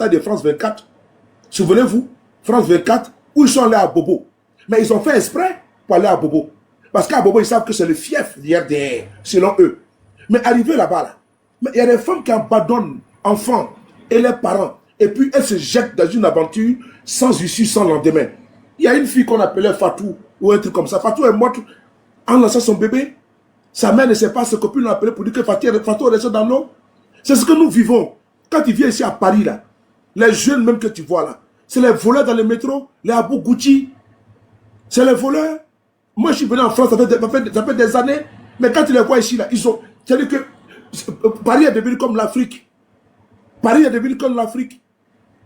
de France 24. Souvenez-vous, France 24, où ils sont allés à Bobo. Mais ils ont fait exprès pour aller à Bobo. Parce qu'à Bobo, ils savent que c'est le fief d'IRDR, selon eux. Mais arrivé là-bas, là, il y a des femmes qui abandonnent enfants et leurs parents. Et puis elles se jettent dans une aventure sans issue, sans lendemain. Il y a une fille qu'on appelait Fatou, ou un truc comme ça. Fatou est morte en lançant son bébé. Sa mère ne sait pas, ses copines l'ont appelé pour dire que Fatou est resté dans l'eau. C'est ce que nous vivons. Quand tu viens ici à Paris, là, les jeunes même que tu vois là, c'est les voleurs dans le métro, les Abou Gucci. C'est les voleurs. Moi, je suis venu en France, ça fait des années. Mais quand tu les vois ici, là, ils ont... C'est-à-dire que Paris est devenu comme l'Afrique. Paris est devenu comme l'Afrique.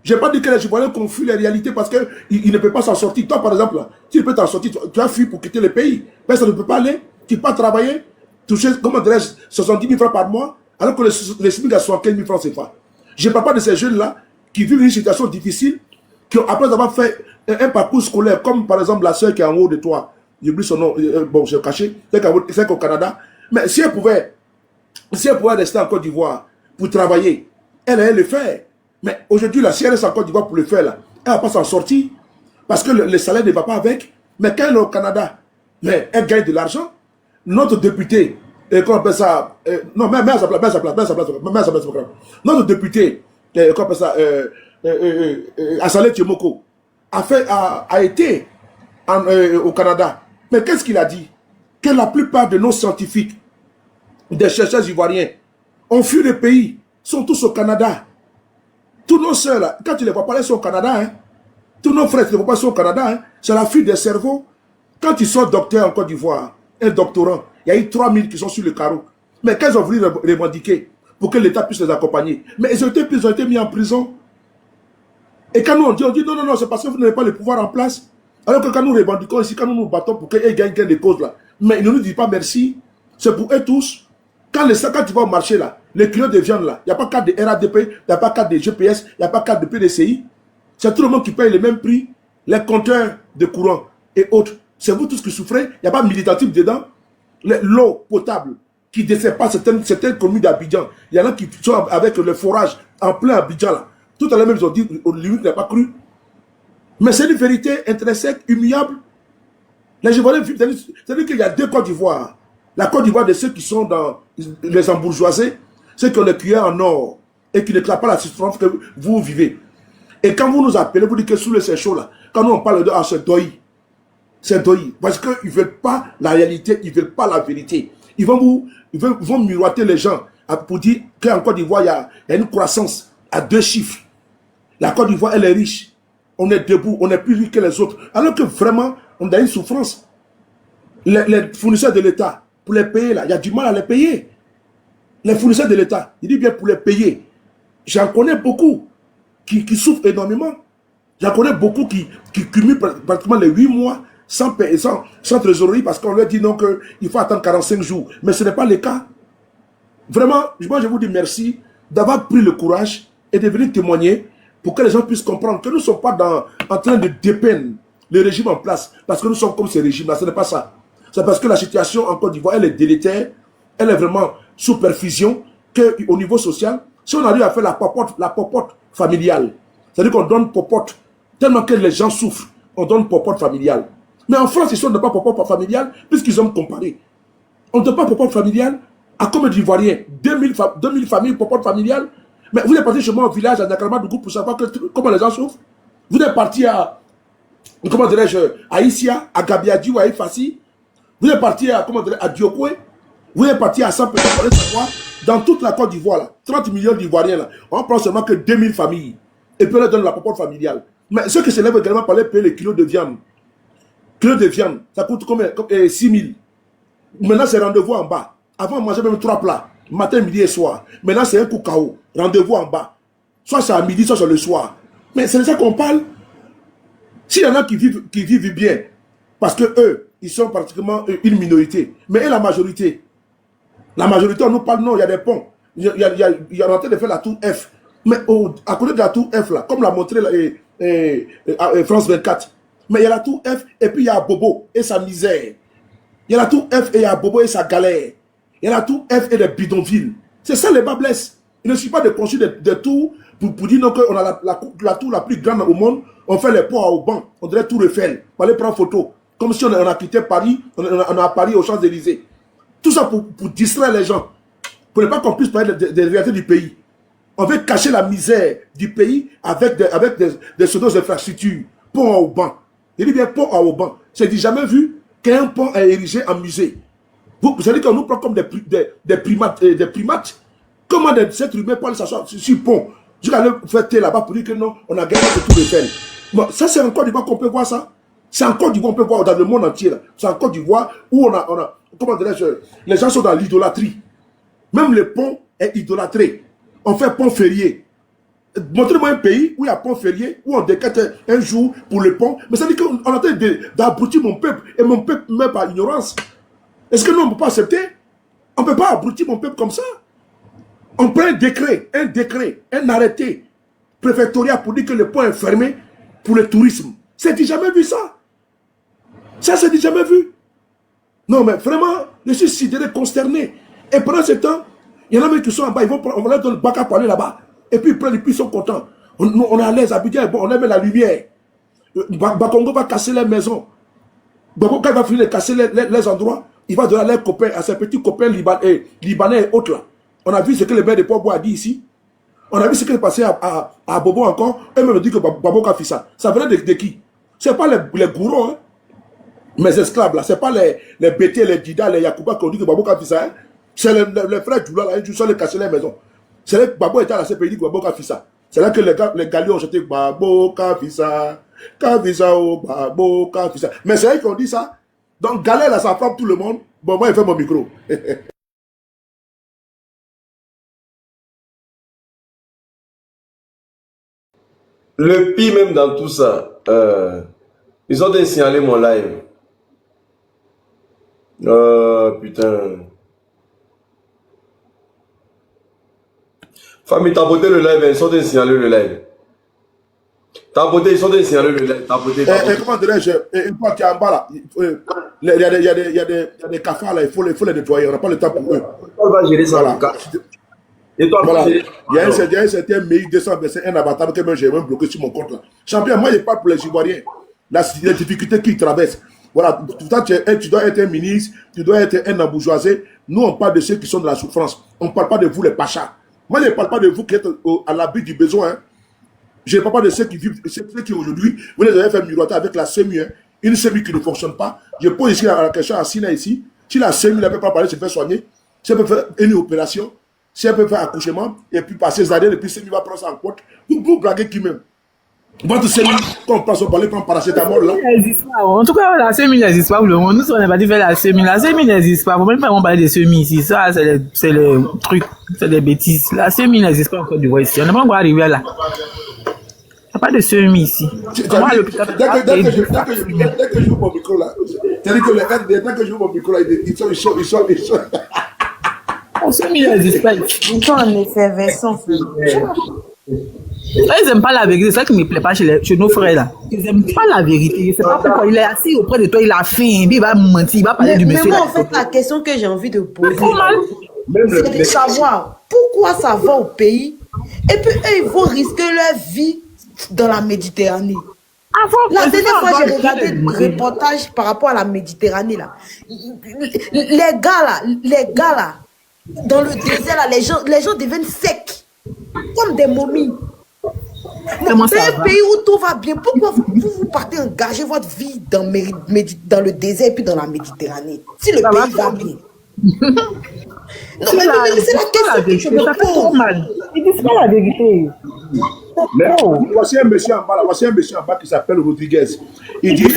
Je n'ai pas dit que les Ivoiriens confient les réalités parce qu'ils ne peuvent pas s'en sortir. Toi, par exemple, là, tu peux t'en sortir. Tu as fui pour quitter le pays. Personne ne peut pas aller. Tu ne peux pas travailler. Toucher, comment dirais-je, 70 000 francs par mois, alors que le SMIC a 75 000 francs CFA. Je ne parle pas de ces jeunes-là qui vivent une situation difficile, qui, après avoir fait un parcours scolaire, comme par exemple la soeur qui est en haut de toi, j'oublie son nom, bon, je l'ai caché, c'est qu'au Canada. Mais si elle pouvait rester en Côte d'Ivoire pour travailler, elle allait le faire. Mais aujourd'hui, là, si elle reste en Côte d'Ivoire pour le faire, là, elle ne va pas s'en sortir. Parce que le salaire ne va pas avec. Mais quand elle est au Canada, mais elle gagne de l'argent. Notre député, qu'on appelle ça, non, mets à sa place. Notre député, qu'on appelle ça, Assalé Tchemoko, a été au Canada. Mais qu'est-ce qu'il a dit? Que la plupart de nos scientifiques, des chercheurs ivoiriens, ont fui le pays, sont tous au Canada. Tous nos soeurs, là, quand tu les vois parler, sont au Canada. Hein. Tous nos frères, tu les vois pas, sont au Canada. Hein. C'est la fuite des cerveaux. Quand ils sont docteurs en Côte d'Ivoire, un doctorant, il y a eu 3000 qui sont sur le carreau. Mais qu'elles ont voulu revendiquer pour que l'État puisse les accompagner. Mais ils ont été mis en prison. Et quand nous on dit non, c'est parce que vous n'avez pas le pouvoir en place. Alors que quand nous revendiquons ici, quand nous nous battons pour qu'ils gagnent des causes là, mais ils ne nous disent pas merci. C'est pour eux tous. Quand tu vas au marché là, les kilos de viande là, il n'y a pas carte de RADP, il n'y a pas carte de GPS, il n'y a pas carte de PDCI. C'est tout le monde qui paye le même prix. Les compteurs de courant et autres. C'est vous tous qui souffrez. Il n'y a pas de militantisme dedans. L'eau potable qui ne dessert pas certaines communes d'Abidjan. Il y en a qui sont avec le forage en plein Abidjan là. Tout à l'heure même ils ont dit, lui n'a pas cru. Mais c'est une vérité intrinsèque, humiliable. Les Ivoiriens, c'est-à-dire qu'il y a deux Côtes d'Ivoire. La Côte d'Ivoire de ceux qui sont dans les embourgeoisés, ceux qui ont les cuillères en or et qui ne clapent pas la souffrance que vous vivez. Et quand vous nous appelez, vous dites que sous le séchaud là, quand nous on parle de c'est doi. C'est doi. Parce qu'ils ne veulent pas la réalité, ils ne veulent pas la vérité. Ils vont miroiter les gens pour dire qu'en Côte d'Ivoire, il y a une croissance à 2 chiffres. La Côte d'Ivoire, elle est riche. On est debout, on est plus riche que les autres. Alors que vraiment, on a une souffrance. Les fournisseurs de l'État, pour les payer, là, il y a du mal à les payer. Les fournisseurs de l'État, il dit bien pour les payer. J'en connais beaucoup qui souffrent énormément. J'en connais beaucoup qui cumulent pratiquement les 8 mois sans trésorerie parce qu'on leur dit non qu'il faut attendre 45 jours. Mais ce n'est pas le cas. Vraiment, moi je vous dis merci d'avoir pris le courage et de venir témoigner pour que les gens puissent comprendre que nous ne sommes pas en train de dépeindre le régime en place parce que nous sommes comme ce régime-là. Ce n'est pas ça. C'est parce que la situation en Côte d'Ivoire, elle est délétère, elle est vraiment sous perfusion, qu'au niveau social, si on arrive à faire la popote familiale, c'est-à-dire qu'on donne popote, tellement que les gens souffrent, on donne popote familiale. Mais en France, ils ne donnent pas popote familiale, puisqu'ils ont comparé. On ne donne pas popote familiale à combien d'Ivoiriens 2000 familles popote familiale. Mais vous êtes parti chez moi au village à Nakaramadoukou pour savoir comment les gens souffrent. Vous êtes parti à, comment dirais-je, à Issia, à Gabiadji ou à Ifassi. Vous êtes parti à, à Diokwe. Vous êtes parti à Saint-Pétain, dans toute la Côte d'Ivoire, là, 30 millions d'Ivoiriens, là, on prend seulement que 2000 familles. Et puis on leur donne la popote familiale. Mais ceux qui se lèvent également pour aller payer les kilos de viande. Kilos de viande, ça coûte combien? 6 000. Maintenant, c'est rendez-vous en bas. Avant, on mangeait même 3 plats. Matin, midi et soir. Maintenant, c'est un coup KO. Rendez-vous en bas. Soit c'est à midi, soit c'est le soir. Mais c'est de ça qu'on parle. S'il y en a qui vivent bien, parce que eux, ils sont pratiquement une minorité. Mais la majorité, on nous parle, non, il y a des ponts. Il y a en train de faire la tour F. Mais à côté de la tour F, là, comme l'a montré France 24, mais il y a la tour F et puis il y a Bobo et sa misère. Il y a la tour F et il y a Bobo et sa galère. Il y a la tour F et les bidonvilles. C'est ça les bas blesses. Il ne suffit pas de construire des tours pour dire qu'on a la tour la plus grande au monde, on fait les ponts à Auban, on dirait Tour Eiffel, pour aller prendre photo. Comme si on a quitté Paris, on est à Paris aux Champs-Élysées. Tout ça pour distraire les gens, pour ne pas qu'on puisse parler des réalités du pays. On veut cacher la misère du pays avec des pseudo-infrastructures. Pont à Auban. Je dis bien pont à Auban. Je n'ai jamais vu qu'un pont est érigé en musée. Vous savez qu'on nous prend comme des primates. Comment des êtres humains peuvent s'asseoir sur le pont? Je vais aller faire là-bas pour dire que non, on a gagné le Tour Eiffel. Bon, ça, c'est en Côte d'Ivoire qu'on peut voir ça. C'est en Côte d'Ivoire qu'on peut voir dans le monde entier. C'est en Côte d'Ivoire où on a comment dirais-je, les gens sont dans l'idolâtrie. Même le pont est idolâtré. On fait pont férié. Montrez-moi un pays où il y a pont férié, où on décrète un jour pour le pont. Mais ça veut dire qu'on a train d'abrutir mon peuple. Et mon peuple meurt par ignorance. Est-ce que nous, on ne peut pas accepter? On ne peut pas abrutir mon peuple comme ça. On prend un décret, un arrêté préfectorial pour dire que le pont est fermé pour le tourisme. C'est jamais vu ça. Ça, c'est jamais vu. Non, mais vraiment, je suis sidéré, consterné. Et pendant ce temps, il y en a même qui sont en bas, on va leur donner le bac à aller là-bas. Et puis ils prennent, et puis ils sont contents. On est à l'aise, à Abidjan, bon, on aime la lumière. Bakongo va casser les maisons. Bakongo, quand il va finir de casser les endroits, il va donner à leurs copains, à ses petits copains libanais et autres là. On a vu ce que le maire de Port-Bois a dit ici. On a vu ce qui est passé à Bobo encore. Eux-mêmes disent que Babo a fait ça. Ça venait de qui? Ce n'est pas les gourous, hein? Mes esclaves là. Ce n'est pas les Bété, les Dida, les Yakuba qui ont dit que Babo a fait ça. Hein? C'est les frères Djoula là, ils sont les casser les maisons. C'est là que Babo était à la CPI, dit que Babo a fait ça. C'est là que les galions ont chanté Babo a fait ça. Oh, Babo a fait ça. Mais c'est eux qui ont dit ça. Donc Galère là, ça frappe tout le monde. Bon, moi, il fait mon micro. Le pire même dans tout ça, ils ont signalé mon live. Putain. Famille, t'as beauté le live, ils sont signalé le live. T'as beauté, ils sont signalé le live. T'as beauté. Comment dirais-je, une fois qu'il y a en bas là, il y a des cafards là, il faut les nettoyer, on n'a pas le temps pour eux. On va gérer ça. Voilà. Et toi, Voilà. Il y a un certain mail 225, un abattage que j'ai même bloqué sur mon compte là. Champion, moi je parle pour les Ivoiriens. Les difficultés qu'ils traversent. Voilà, tu dois être un ministre, tu dois être un embourgeoisé. Nous on parle de ceux qui sont dans la souffrance. On ne parle pas de vous les pachas. Moi je ne parle pas de vous qui êtes à l'abri du besoin. Hein. Je ne parle pas de ceux qui vivent, ceux qui aujourd'hui, vous les avez fait miroiter avec la CEMU. Hein. Une CEMU qui ne fonctionne pas. Je pose ici la question à Sina ici. Si la CEMU ne peut pas parler, se faire soigner, si elle peut faire une opération, si elle peut faire accouchement, et puis passer les années, et puis CEMU va prendre ça en compte, vous blaguez qui même. Votre CEMU, quand on passe au palais, comme paracétamol là. En tout cas, la CEMU n'existe pas pour le monde. Nous, on n'a pas dit faire la CEMU. La CEMU n'existe pas. Faut même pas parler des CEMU ici. Ça, c'est les trucs, c'est des bêtises. La CEMU n'existe pas encore du voix ici. On n'est pas encore arrivé là. Il n'y a pas de CEMU ici. Dès que je joue mon micro là, c'est-à-dire que dès que je joue mon micro là, ils sont. La CEMU n'existe pas ici. Ils sont en effervescence. Ils n'aiment pas la vérité. C'est ça qui ne me plaît pas chez nos frères là. Ils n'aiment pas la vérité. Je ne sais pas pourquoi. Il est assis auprès de toi, il a faim, il va mentir, il va parler du monsieur. Mais moi, en fait, la question que j'ai envie de poser, c'est de savoir pourquoi ça va au pays et puis eux, ils vont risquer leur vie dans la Méditerranée. La dernière fois, j'ai regardé un reportage par rapport à la Méditerranée là. Les gars là, dans le désert là, les gens deviennent secs, comme des momies. C'est un pays où tout va bien. Pourquoi vous partez engager votre vie dans le désert et puis dans la Méditerranée si le pays va bien? Non, mais c'est la question que je me pose. Ils disent pas la vérité. Voici un monsieur en bas qui s'appelle Rodriguez. Il dit,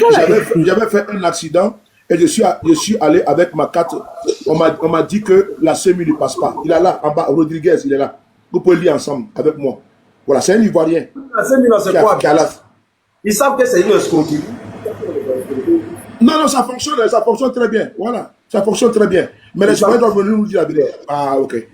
j'avais fait un accident et je suis allé avec ma carte. On m'a dit que la CEMU ne passe pas. Il est là, en bas, Rodriguez, il est là. Vous pouvez lire ensemble avec moi. Voilà, c'est un Ivoirien. La CEMU, c'est quoi? Ils savent que c'est une escroquerie. Non, ça fonctionne très bien. Voilà, ça fonctionne très bien. Mais les Ivoiriens doivent venir nous dire la vérité. Ah, ok.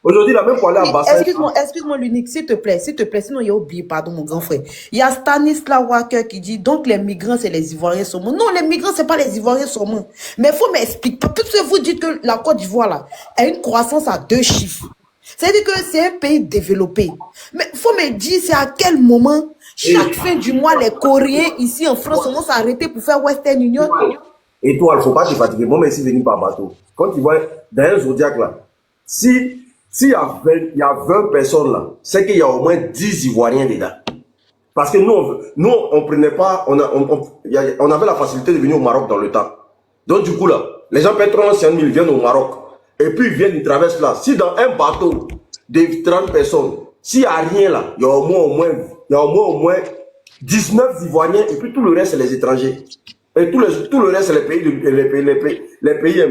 Aujourd'hui, là, même pour aller à Bassin. Excuse-moi, l'unique, s'il te plaît, sinon il y a oublié, pardon, mon grand frère. Il y a Stanislas Walker qui dit, donc les migrants, c'est les Ivoiriens saumons. Non, les migrants, c'est pas les Ivoiriens saumons. Mais il faut m'expliquer. Puisque vous dites que la Côte d'Ivoire, là, a une croissance à 2 chiffres. C'est-à-dire que c'est un pays développé. Mais il faut me dire, c'est à quel moment, chaque fin du mois, les Coréens ici en France vont s'arrêter pour faire Western Union. Et toi, il ne faut pas te fatiguer. Moi, mais si venir par bateau. Quand tu vois, dans un zodiac là, s'il y a 20 personnes là, c'est qu'il y a au moins 10 Ivoiriens dedans. Parce que nous on prenait pas, on avait la facilité de venir au Maroc dans le temps. Donc du coup là, les gens payent 35 000, ils viennent au Maroc. Et puis ils viennent, ils traversent là. Si dans un bateau de 30 personnes, s'il n'y a rien là, il y a au moins 19 Ivoiriens et puis tout le reste c'est les étrangers. Et tout le reste c'est les pays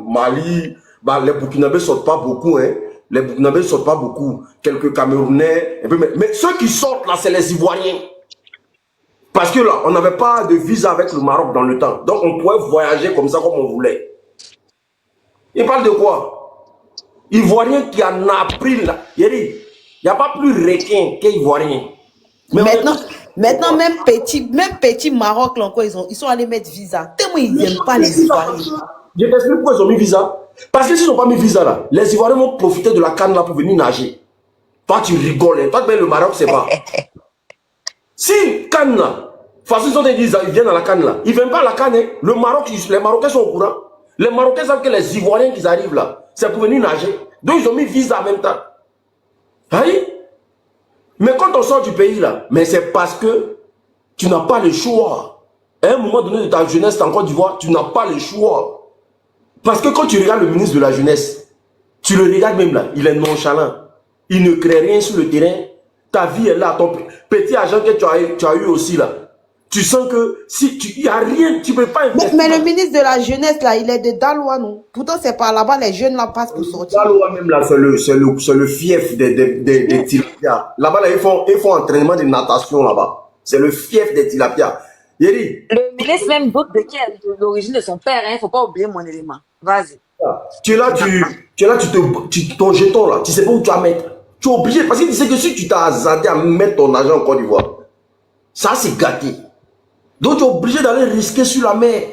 Mali, bah, les Burkinabés sortent pas beaucoup, hein. Les Burkinabés ne sortent pas beaucoup. Quelques Camerounais. Mais ceux qui sortent là, c'est les Ivoiriens. Parce que là, on n'avait pas de visa avec le Maroc dans le temps. Donc on pouvait voyager comme ça, comme on voulait. Il parle de quoi? Ivoirien qui en a pris là. Il n'y a pas plus requin qu'Ivoirien. Maintenant, même petit Maroc, là encore, ils sont allés mettre visa. Tellement ils n'aiment pas les Ivoiriens. Je t'explique pourquoi ils ont mis visa. Parce que s'ils n'ont pas mis visa là, les Ivoiriens vont profiter de la canne là pour venir nager. Toi tu rigoles, hein. Toi le Maroc c'est pas. Si canne là, façon ils viennent à la canne là, ils viennent pas à la canne, hein. Les Marocains sont au courant. Les Marocains savent que les Ivoiriens qui arrivent là, c'est pour venir nager. Donc ils ont mis visa en même temps. Aïe. Mais quand on sort du pays là, mais c'est parce que tu n'as pas le choix. À un moment donné de ta jeunesse en Côte d'Ivoire, tu n'as pas le choix. Parce que quand tu regardes le ministre de la Jeunesse, tu le regardes même là, il est nonchalant. Il ne crée rien sur le terrain. Ta vie est là, ton petit argent que tu as eu aussi là. Tu sens que si il n'y a rien, tu ne peux pas investir. Mais le ministre de la Jeunesse là, il est de Daloa, non? Pourtant, c'est par là-bas, les jeunes là passent pour sortir. Daloa même là, c'est le fief des tilapias. Là-bas, là, ils font entraînement de natation là-bas. C'est le fief des tilapias. Le ministre même doute de qui est l'origine de son père, hein. Faut pas oublier mon élément. Vas-y. Tu es là, ton jeton là, tu sais pas où tu vas mettre. Tu es obligé, parce que tu sais que si tu t'as hasardé à mettre ton argent en Côte d'Ivoire, ça c'est gâté. Donc tu es obligé d'aller risquer sur la mer.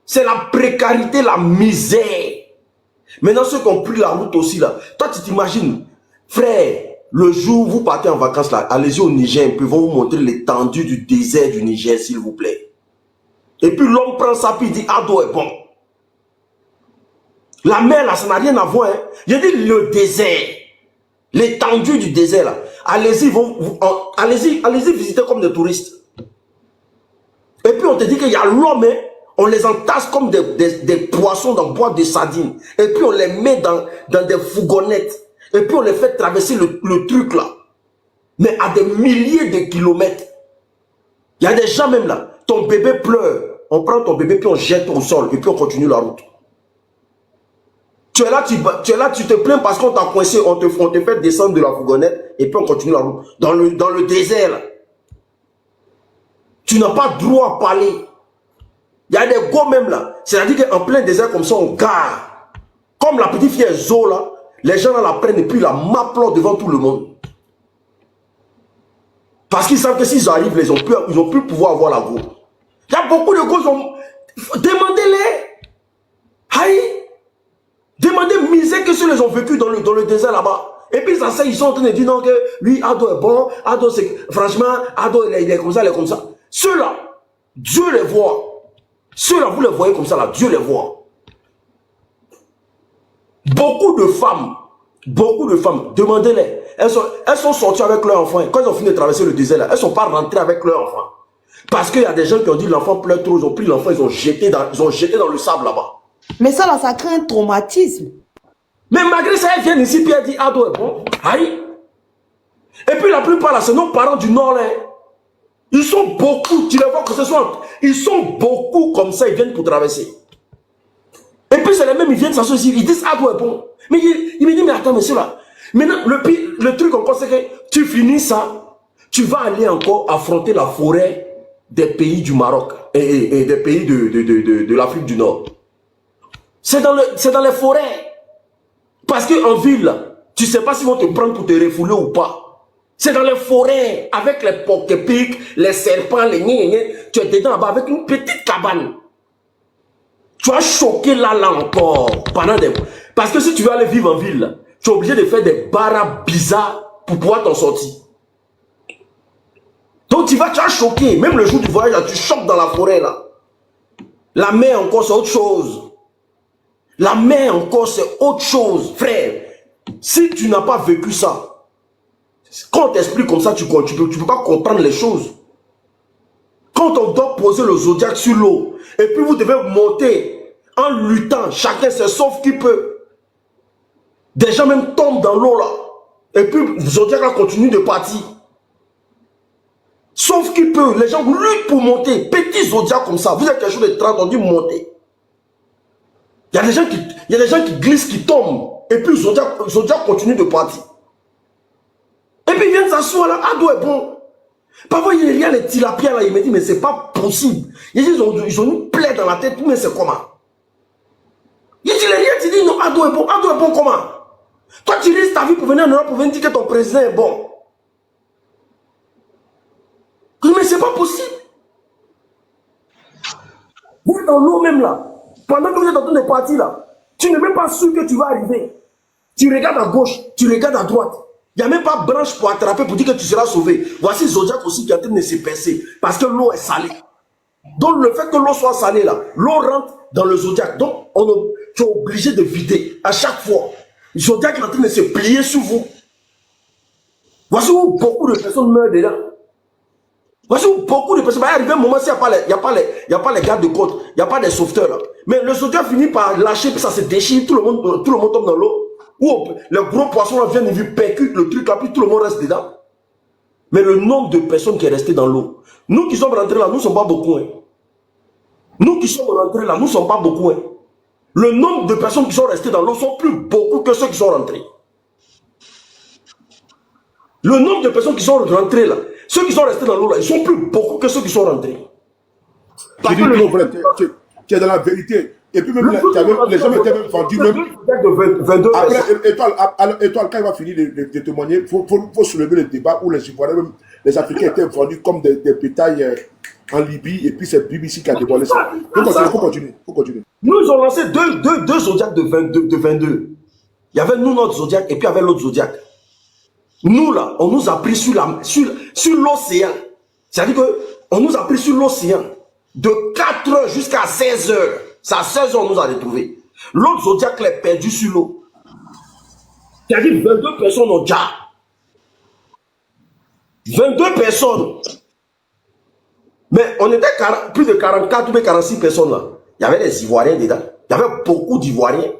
C'est la précarité, la misère. Maintenant ceux qui ont pris la route aussi là, toi tu t'imagines, frère, le jour où vous partez en vacances là, allez-y au Niger un peu, vont vous montrer l'étendue du désert du Niger s'il vous plaît. Et puis l'homme prend ça puis il dit Ado est bon. La mer là, ça n'a rien à voir. Hein. J'ai dit le désert, l'étendue du désert là. Allez-y, allez-y visiter comme des touristes. Et puis on te dit qu'il y a l'homme, hein, on les entasse comme des poissons dans boîte de sardines. Et puis on les met dans des fourgonnettes. Et puis on les fait traverser le truc là. Mais à des milliers de kilomètres. Il y a des gens même là. Ton bébé pleure. On prend ton bébé puis on jette au sol. Et puis on continue la route. Tu es là, tu te plains parce qu'on t'a coincé. On te fait descendre de la fourgonnette. Et puis on continue la route. Dans le désert là. Tu n'as pas droit à parler. Il y a des gars même là. C'est-à-dire qu'en plein désert comme ça, on gare. Comme la petite fille Zo là. Les gens là la prennent et puis la m'applaudent devant tout le monde. Parce qu'ils savent que s'ils arrivent, ils ont plus pouvoir avoir la go. Il y a beaucoup de gosses. Demandez-les. Aïe. Demandez misère que ceux les ont vécu dans le désert là-bas. Et puis ils sont en train de dire non que lui, Ado est bon. Ado c'est... Franchement, Ado il est comme ça, il est comme ça. Ceux-là, Dieu les voit. Ceux-là, vous les voyez comme ça là, Dieu les voit. Beaucoup de femmes, demandez-les. Elles sont sorties avec leur enfant. Quand ils ont fini de traverser le désert, là, elles ne sont pas rentrées avec leur enfant. Parce qu'il y a des gens qui ont dit l'enfant pleure trop, ils ont pris l'enfant, ils ont jeté dans le sable là-bas. Mais ça là, ça crée un traumatisme. Mais malgré ça, elles viennent ici, puis elles disent Ado est bon. Aïe. Et puis la plupart là, c'est nos parents du Nord là. Ils sont beaucoup, tu les vois que ce soit, ils sont beaucoup comme ça, ils viennent pour traverser. Et puis c'est les mêmes, ils viennent s'asseoir ici, ils disent Ado est bon. Mais il me dit, mais attends, monsieur là. Maintenant, le truc encore, c'est que tu finis ça, tu vas aller encore affronter la forêt des pays du Maroc et des pays de l'Afrique du Nord. C'est dans les forêts. Parce qu'en ville, tu ne sais pas s'ils vont te prendre pour te refouler ou pas. C'est dans les forêts, avec les porc-épics, les serpents, les gné. Tu es dedans là-bas avec une petite cabane. Tu vas choquer là encore pendant des... Parce que si tu veux aller vivre en ville, tu es obligé de faire des barras bizarres pour pouvoir t'en sortir. Donc tu vas choquer. Même le jour du voyage, là, tu choques dans la forêt. Là. La mer encore, c'est autre chose. La mer encore, c'est autre chose, frère. Si tu n'as pas vécu ça, quand on t'explique comme ça, tu peux pas comprendre les choses. Quand on doit poser le zodiaque sur l'eau, et puis vous devez monter en luttant, chacun se sauve qui peut. Des gens même tombent dans l'eau là. Et puis le zodiaque là continue de partir. Sauf qu'il peut. Les gens luttent pour monter. Petit zodiaque comme ça. Vous êtes quelque chose de 30, on dit monter. Il y a des gens qui glissent, qui tombent. Et puis le zodiaque continue de partir. Et puis ils viennent s'asseoir là. Ado est bon. Parfois il y a les tilapias là. Il me dit mais c'est pas possible. Ils ont une plaie dans la tête. Mais c'est comment? Il dit les rien. Tu dis non, Ado est bon. Ado est bon comment? Toi tu risques ta vie pour venir en Europe pour venir dire que ton président est bon. Mais c'est pas possible. Vous êtes dans l'eau même là. Pendant que vous êtes en train de partir là, tu n'es même pas sûr que tu vas arriver. Tu regardes à gauche, tu regardes à droite. Il n'y a même pas de branche pour attraper pour dire que tu seras sauvé. Voici Zodiac aussi qui est en train de se percer. Parce que l'eau est salée. Donc le fait que l'eau soit salée là, l'eau rentre dans le Zodiac. Donc tu es obligé de vider à chaque fois. Le Zodiac est en train de se plier sur vous. Voici où beaucoup de personnes meurent dedans. Voici où beaucoup de personnes. Il arrive un moment, s'il n'y a pas les gardes de côte, il n'y a pas des sauveteurs là. Mais le Zodiac finit par lâcher, puis ça se déchire, tout le monde tombe dans l'eau. Ou les gros poissons là viennent et ils percutent le truc là, puis tout le monde reste dedans. Mais le nombre de personnes qui est resté dans l'eau, nous qui sommes rentrés là, nous ne sommes pas beaucoup. Hein. Nous qui sommes rentrés là, nous ne sommes pas beaucoup. Hein. Le nombre de personnes qui sont restées dans l'eau sont plus beaucoup que ceux qui sont rentrés. Le nombre de personnes qui sont rentrées là, ceux qui sont restés dans l'eau là, ils sont plus beaucoup que ceux qui sont rentrés. Tu dis non, frère, tu es dans la vérité. Et puis même les gens étaient même vendus. Après, Étoile, quand il va finir de témoigner, il faut soulever le débat où les Ivoiriens, même les Africains étaient vendus comme des bétails en Libye. Et puis c'est BBC qui a dévoilé ça. Il faut continuer. Nous, ils ont lancé deux zodiacs de 22. Il y avait nous, notre zodiac, et puis il y avait l'autre zodiac. Nous, là, on nous a pris sur l'océan. C'est-à-dire qu'on nous a pris sur l'océan de 4 heures jusqu'à 16 heures. C'est à 16 heures on nous a retrouvés. L'autre zodiac est perdu sur l'eau. C'est-à-dire 22 personnes ont déjà. 22 personnes. Mais on était plus de 44 ou 46 personnes là. Il y avait des Ivoiriens dedans. Il y avait beaucoup d'Ivoiriens.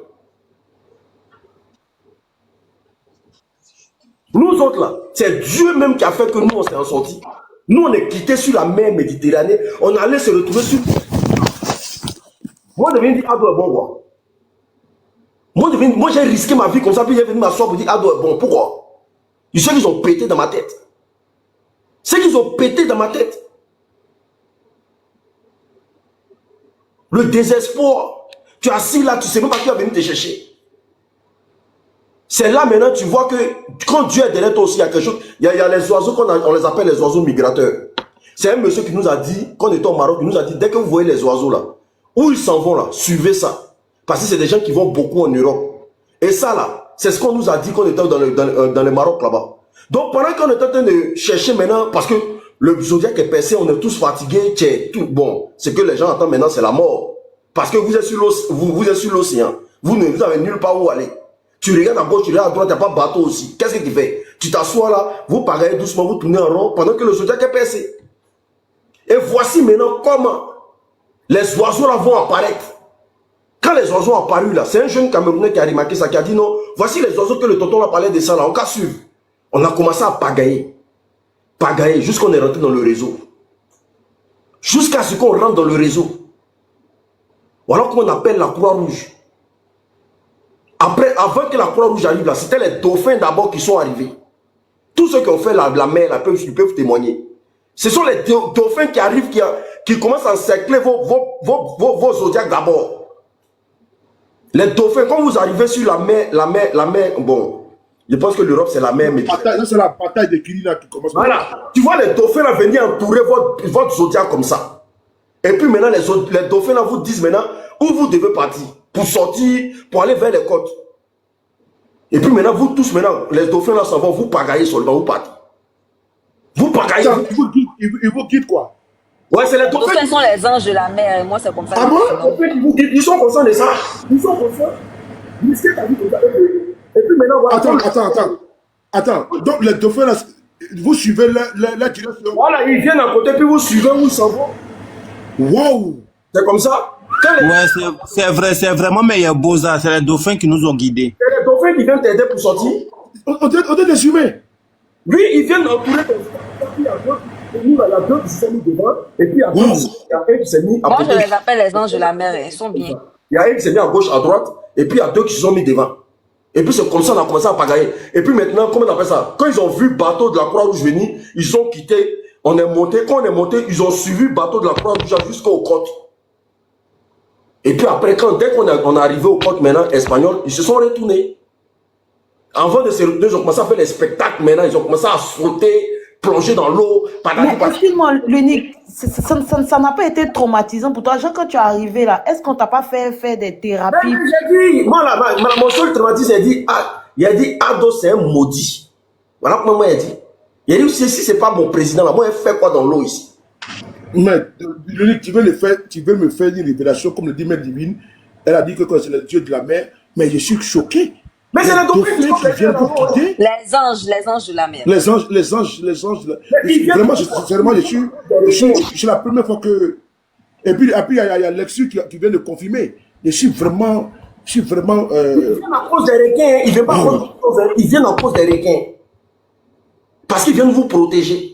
Nous autres là, c'est Dieu même qui a fait que nous on s'est en sortis. Nous on est quittés sur la mer Méditerranée, on allait se retrouver sur... Moi je viens dire Ado est bon quoi. Moi j'ai risqué ma vie comme ça, puis j'ai venu m'asseoir pour dire Ado est bon. Pourquoi? Je sais qu'ils ont pété dans ma tête. C'est qu'ils ont pété dans ma tête. Le désespoir. Tu es assis là, tu sais même pas qui va venir te chercher. C'est là maintenant tu vois que quand Dieu est derrière toi aussi, il y a quelque chose. Il y a les oiseaux on les appelle les oiseaux migrateurs. C'est un monsieur qui nous a dit, quand on était au Maroc, il nous a dit, dès que vous voyez les oiseaux là, où ils s'en vont là, suivez ça. Parce que c'est des gens qui vont beaucoup en Europe. Et ça là, c'est ce qu'on nous a dit quand on était dans le Maroc là-bas. Donc pendant qu'on est en train de chercher maintenant, parce que le zodiaque est percé, on est tous fatigués, tout bon. Ce que les gens entendent maintenant, c'est la mort. Parce que vous êtes sur l'océan. Vous n'avez nulle part où aller. Tu regardes à gauche, tu regardes à droite, il n'y a pas de bateau aussi. Qu'est-ce que tu fais? Tu t'assois là, vous parlez doucement, vous tournez en rond pendant que le zodiaque est percé. Et voici maintenant comment les oiseaux là vont apparaître. Quand les oiseaux ont apparu là, c'est un jeune Camerounais qui a remarqué ça, qui a dit non, voici les oiseaux que le tonton a parlé de ça là, on va suivre. On a commencé à pagailler. Pagailler, jusqu'à qu'on est rentré dans le réseau. Jusqu'à ce qu'on rentre dans le réseau. Voilà qu'on appelle la Croix-Rouge. Après, avant que la Croix-Rouge arrive là, c'était les dauphins d'abord qui sont arrivés. Tous ceux qui ont fait la mer, là, ils peuvent témoigner. Ce sont les dauphins qui arrivent, qui commencent à encercler vos zodiacs d'abord. Les dauphins, quand vous arrivez sur la mer, bon, je pense que l'Europe c'est la mer, mais... C'est la bataille de Kiri là qui commence. Voilà, tu vois les dauphins là venir entourer votre zodiac comme ça. Et puis maintenant, les dauphins là vous disent maintenant où vous devez partir. Pour sortir, pour aller vers les côtes. Et puis maintenant, vous tous, maintenant, les dauphins là s'en vont, vous pagaillez seulement, vous partez. Vous pagaillez. Attends, ils vous guident quoi? Ouais, c'est les Les dauphins. dauphins sont les anges de la mer. Moi, c'est comme ça. Ah bon? Ils sont conscients de ça. Ils sont conscients. Ils risquent ta vie comme ça. Et puis maintenant, voilà. Attends. Donc les dauphins là, vous suivez la direction. Voilà, ils viennent à côté, puis vous suivez où ils s'en vont. Waouh! C'est comme ça. Ouais, c'est vrai, c'est vraiment meilleur Boza. C'est les dauphins qui nous ont guidés. C'est les dauphins qui viennent t'aider pour sortir. On est des humains. Lui, ils viennent entourer ton puis à gauche. Et nous, là, il y a deux qui se sont mis devant. Et puis à gauche, il y a un qui s'est mis à Moi, côté. je les appelle les anges de la mer. Ils sont bien. Il y a un qui s'est mis à gauche, à droite. Et puis il y a deux qui se sont mis devant. Et puis c'est comme ça qu'on a commencé à pagailler. Et puis maintenant, comment on appelle ça? Quand ils ont vu le bateau de la Croix-Rouge venir, ils ont quitté. On est monté. Quand on est monté, ils ont suivi le bateau de la Croix-Rouge jusqu'aux côtes. Et puis après, dès qu'on est arrivé aux côtes maintenant espagnoles, ils se sont retournés. Avant de se retourner, ils ont commencé à faire des spectacles maintenant. Ils ont commencé à sauter, plonger dans l'eau. Mais excuse-moi, l'unique, ça n'a pas été traumatisant pour toi. Genre, quand tu es arrivé là, est-ce qu'on t'a pas fait des thérapies? J'ai dit, moi là, mon seul traumatisme, il a dit, Ado, c'est un maudit. Voilà comment moi il a dit. Il a dit, si c'est pas mon président là, moi il fait quoi dans l'eau ici? Mais tu veux me faire une révélation, comme le dit Mère Divine. Elle a dit que c'est le Dieu de la mer, mais je suis choqué. Mais c'est les dauphins qui viennent pour quitter. Les anges de la mer. Les anges. Vraiment, sincèrement, je suis la première fois que. Et puis il y a Lexus qui vient de confirmer. Je suis vraiment. Ils viennent à cause des requins. Ils viennent pas à cause de choses. Ils viennent à cause des requins. Parce qu'ils viennent vous protéger.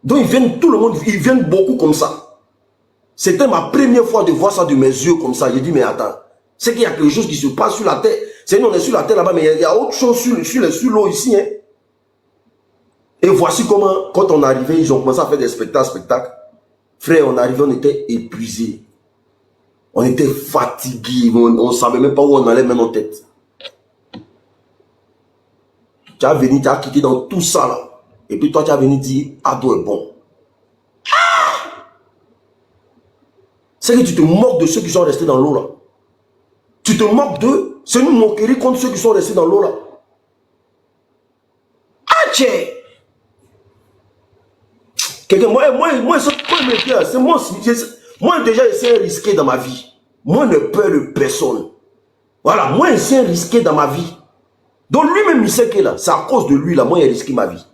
Donc ils viennent, tout le monde, ils viennent beaucoup comme ça. C'était ma première fois de voir ça de mes yeux comme ça. J'ai dit, mais attends, c'est qu'il y a quelque chose qui se passe sur la terre. C'est nous, on est sur la terre là-bas, mais il y a autre chose sur l'eau ici. Hein. Et voici comment, quand on arrivait, ils ont commencé à faire des spectacles. Frère, on arrivait, on était épuisés. On était fatigués. On ne savait même pas où on allait mettre nos têtes. Tu as venu, tu as quitté dans tout ça là. Et puis toi, tu as venu dire, Ado est bon. C'est que tu te moques de ceux qui sont restés dans l'eau là. Tu te moques d'eux. C'est une moquerie contre ceux qui sont restés dans l'eau là. Ah, tiens. Quelqu'un, moi, déjà, j'essaie de risquer dans ma vie. Moi, ne peur de personne. Voilà, moi, j'essaie de risquer dans ma vie. Donc, lui-même, il sait que là, c'est à cause de lui là, moi, j'ai risqué ma vie.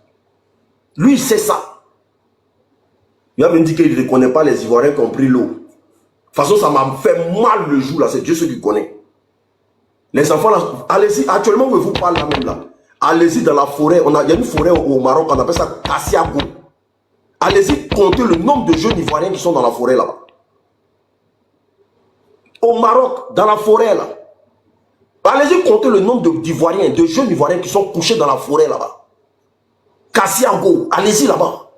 Lui, il sait ça. Il a même dit qu'il ne reconnaît pas les Ivoiriens qui ont pris l'eau. De toute façon, ça m'a fait mal le jour là, c'est Dieu seul qui connaît. Les enfants là, allez-y, actuellement, je vous parle là même là. Allez-y dans la forêt, il y a une forêt au Maroc, on appelle ça Kassiago. Allez-y compter le nombre de jeunes Ivoiriens qui sont dans la forêt là-bas. Au Maroc, dans la forêt là. Allez-y compter le nombre d'Ivoiriens, de jeunes Ivoiriens qui sont couchés dans la forêt là-bas. Kassiago, allez-y là-bas.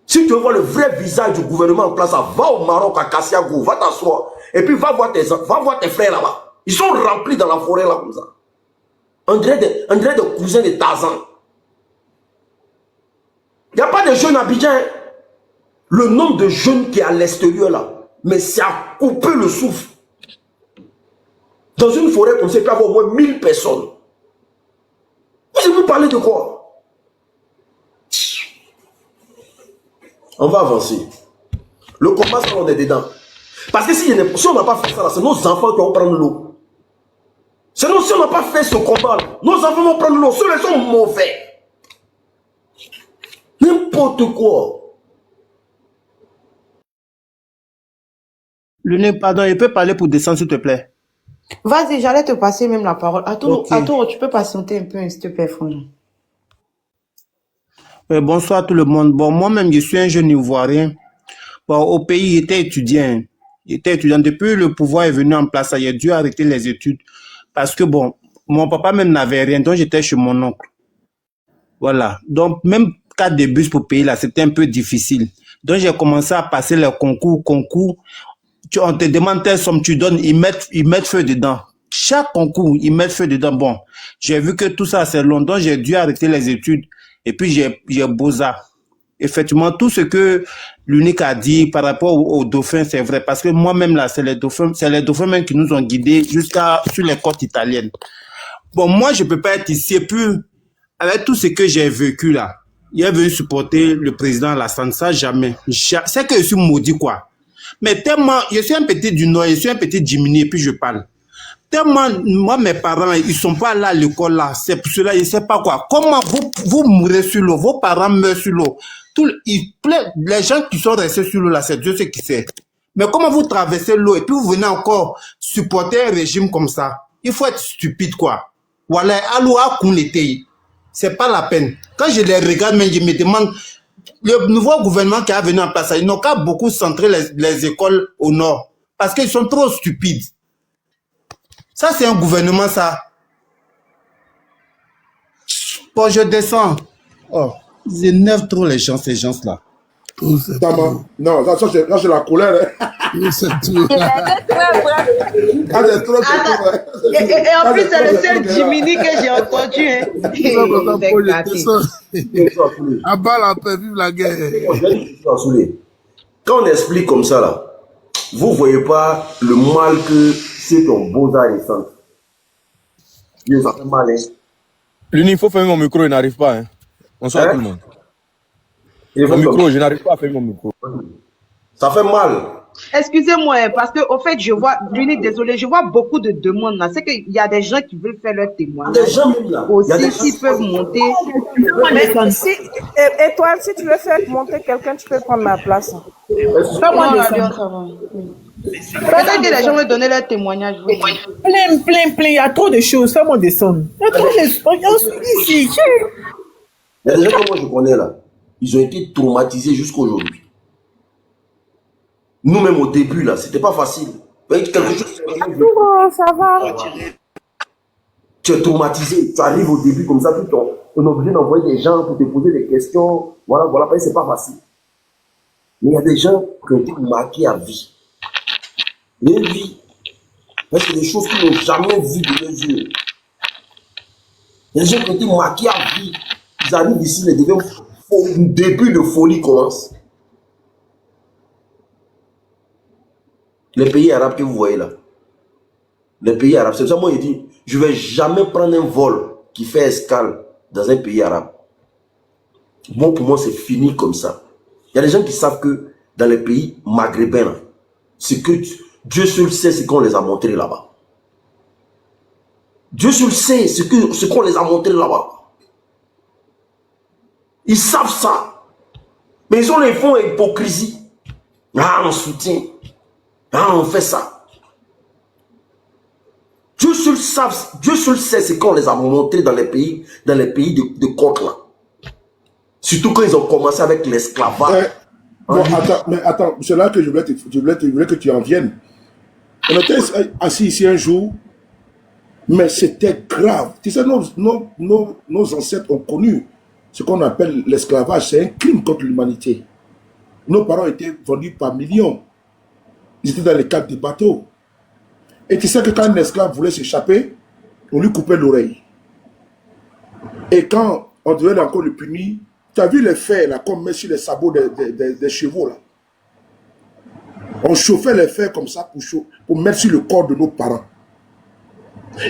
Si tu veux voir le vrai visage du gouvernement en place, va au Maroc à Kassiago, va t'asseoir. Et puis va voir tes frères là-bas. Ils sont remplis dans la forêt là comme ça. On dirait des cousins de Tarzan. Il n'y a pas de jeunes à Abidjan. Le nombre de jeunes qui est à l'extérieur là, mais c'est à couper le souffle. Dans une forêt comme ça, il peut y avoir au moins 1000 personnes. Vous parlez de quoi? On va avancer. Le combat, ça, on est dedans. Parce que si on n'a pas fait ça, c'est nos enfants qui vont prendre l'eau. Sinon, si on n'a pas fait ce combat, nos enfants vont prendre l'eau. Ceux-là sont mauvais. N'importe quoi. Lune, pardon, il peut parler pour descendre, s'il te plaît. Vas-y, j'allais te passer même la parole. Attends, Ok. tu peux patienter un peu, s'il te plaît, Franck. Bonsoir tout le monde. Bon, moi-même, je suis un jeune Ivoirien. Bon, au pays, j'étais étudiant. Depuis le pouvoir est venu en place, j'ai dû arrêter les études. Parce que, bon, mon papa même n'avait rien, donc j'étais chez mon oncle. Voilà. Donc, même cas de bus pour payer là, c'était un peu difficile. Donc, j'ai commencé à passer les concours. On te demande telle somme, tu donnes, ils mettent feu dedans. Chaque concours, ils mettent feu dedans. Bon, j'ai vu que tout ça, c'est long, donc j'ai dû arrêter les études. Et puis, j'ai Boza. Effectivement, tout ce que l'unique a dit par rapport aux dauphins, c'est vrai. Parce que moi-même, là, c'est les dauphins même qui nous ont guidés sur les côtes italiennes. Bon, moi, je ne peux pas être ici. Et puis, avec tout ce que j'ai vécu là, il est venu supporter le président Alassane, ça jamais. C'est que je suis maudit, quoi. Mais tellement, je suis un petit du Nord, je suis un petit diminué, et puis je parle. Tellement, moi, mes parents, ils ne sont pas là à l'école, là. C'est pour cela, je ne sais pas quoi. Comment vous mourrez sur l'eau, vos parents meurent sur l'eau. Les gens qui sont restés sur l'eau, là, c'est Dieu ce qui sait. Mais comment vous traversez l'eau et puis vous venez encore supporter un régime comme ça? Il faut être stupide, quoi. Voilà, alors, c'est pas la peine. Quand je les regarde, mais je me demande, le nouveau gouvernement qui a venu en place, ils n'ont qu'à beaucoup centrer les écoles au nord. Parce qu'ils sont trop stupides. Ça, c'est un gouvernement, ça. Bon, je descends. Oh, ils énervent trop les gens, ces gens-là. Non, ça c'est la colère. Hein. C'est très vrai. Ah, c'est trop. Et en plus, c'est le seul Jiminy que j'ai entendu. À bas la paix, vive la guerre. Quand on explique comme ça, là, vous ne voyez pas le mal que ceux qui ont Beaux-Arts et Centre. Ça fait mal, hein. Luni, il faut faire mon micro, il n'arrive pas. Hein. Bonsoir tout le monde. Mon micro, je n'arrive pas à faire mon micro. Ça fait mal. Excusez-moi, parce que au fait, je vois, Luni, désolé, je vois beaucoup de demandes là. C'est qu'il y a des gens qui veulent faire leur témoignage. Des gens même là. Aussi, s'ils peuvent monter. Mais si, étoile, si tu veux faire monter quelqu'un, tu peux prendre ma place. Peut-être que les gens veulent donner leur témoignage. Plein, il y a trop de choses. Fais-moi descendre. Il y a trop de choses. Il y a des gens que moi je connais là. Ils ont été traumatisés jusqu'aujourd'hui. Nous-mêmes au début là, c'était pas facile. Quelque chose. Ça va. Tu es traumatisé, tu arrives au début comme ça, puis on est obligé d'envoyer des gens pour te poser des questions. Voilà, c'est pas facile. Mais il y a des gens qui ont été marqués à vie. Les vies. C'est des choses qu'ils n'ont jamais vues de leurs yeux. Il y a des gens qui ont été marqués à vie. Ils arrivent ici, le début de folie commence. Les pays arabes que vous voyez là. Les pays arabes, c'est ça moi je dis, je ne vais jamais prendre un vol qui fait escale dans un pays arabe. Bon, pour moi, c'est fini comme ça. Il y a des gens qui savent que dans les pays maghrébins, c'est que Dieu seul sait ce qu'on les a montré là-bas. Dieu seul sait ce qu'on les a montré là-bas. Ils savent ça. Mais ils ont les fonds et hypocrisie. Ah, on soutient. Ah, on fait ça. Dieu seul sait ce qu'on les a montré dans les pays de côte là. Surtout quand ils ont commencé avec l'esclavage. Bon, attends, c'est là que je voulais que tu en viennes. On était assis ici un jour, mais c'était grave. Tu sais, nos ancêtres ont connu ce qu'on appelle l'esclavage. C'est un crime contre l'humanité. Nos parents étaient vendus par millions. Ils étaient dans les caves des bateaux. Et tu sais que quand un esclave voulait s'échapper, on lui coupait l'oreille. Et quand on devait encore le punir, tu as vu les fers là, qu'on met sur les sabots des chevaux là. On chauffait les fers comme ça pour mettre sur le corps de nos parents.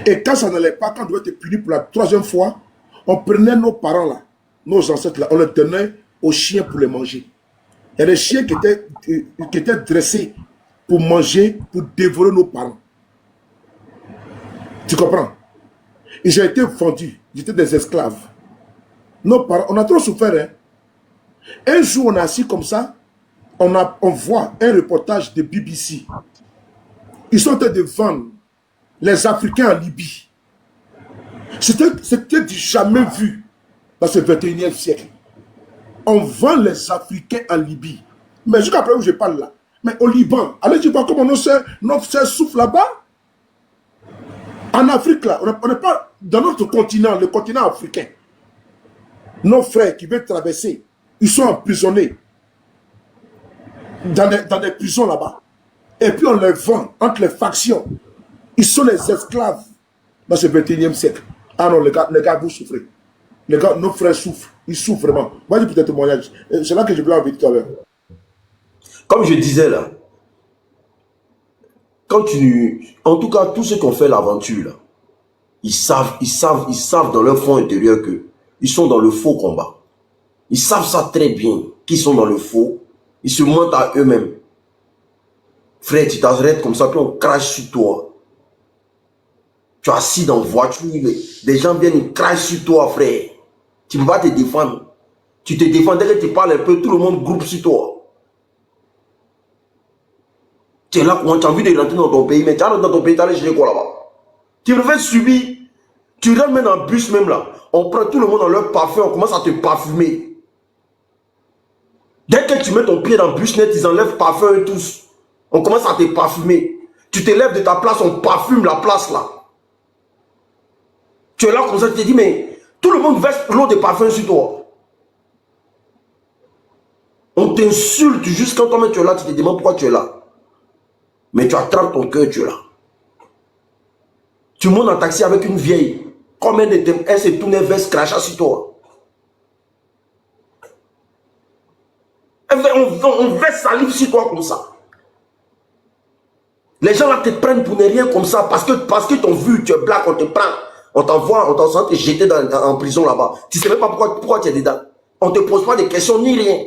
Et quand ça n'allait pas, quand on devait te punir pour la troisième fois, on prenait nos parents là, nos ancêtres là, on les donnait aux chiens pour les manger. Il y a des chiens qui étaient dressés pour manger, pour dévorer nos parents. Tu comprends? Ils ont été vendus, ils étaient des esclaves. Nos parents, on a trop souffert. Hein? Un jour, on est assis comme ça, on voit un reportage de BBC. Ils sont en train de vendre les Africains en Libye. C'était du jamais vu dans ce 21e siècle. On vend les Africains en Libye. Mais jusqu'à présent où je parle là, mais au Liban, allez voir comment nos soeurs souffrent là-bas. En Afrique là, on n'est pas dans notre continent, le continent africain. Nos frères qui veulent traverser, ils sont emprisonnés dans des prisons là-bas. Et puis on les vend entre les factions. Ils sont les esclaves dans ce 21e siècle. Ah non, les gars, vous souffrez. Les gars, nos frères souffrent. Ils souffrent vraiment. Moi, j'ai peut-être témoignage. C'est là que je voulais en dire tout à l'heure. Comme je disais là, en tout cas, tous ceux qui ont fait l'aventure là, ils savent dans leur fond intérieur que ils sont dans le faux combat. Ils savent ça très bien, qu'ils sont dans le faux. Ils se mentent à eux-mêmes. Frère, tu t'arrêtes comme ça, puis on crache sur toi. Tu es assis dans la voiture, des gens viennent, ils crachent sur toi, frère. Tu ne peux pas te défendre. Tu te défends, dès que tu parles un peu, tout le monde groupe sur toi. Tu es là, tu as envie de rentrer dans ton pays, mais tu rentres dans ton pays, tu as allé chercher quoi là-bas? Tu préfères subir. Tu rentres même dans le bus même là. On prend tout le monde dans leur parfum, on commence à te parfumer. Dès que tu mets ton pied dans le bus net, ils enlèvent parfum eux tous. On commence à te parfumer. Tu te lèves de ta place, on parfume la place là. Tu es là comme ça, tu te dis, mais tout le monde verse l'eau de parfum sur toi. On t'insulte juste quand toi-même tu es là, tu te demandes pourquoi tu es là. Mais tu attrapes ton cœur, tu es là. Tu montes en taxi avec une vieille. Combien de temps elle s'est tournée vers ce crachat sur toi? On verse salive sur toi comme ça. Les gens là te prennent pour ne rien comme ça parce que t'ont vu, tu es black, on te prend. On t'envoie, on t'en te jeter en prison là-bas. Tu ne sais même pas pourquoi tu es dedans. On ne te pose pas de questions ni rien.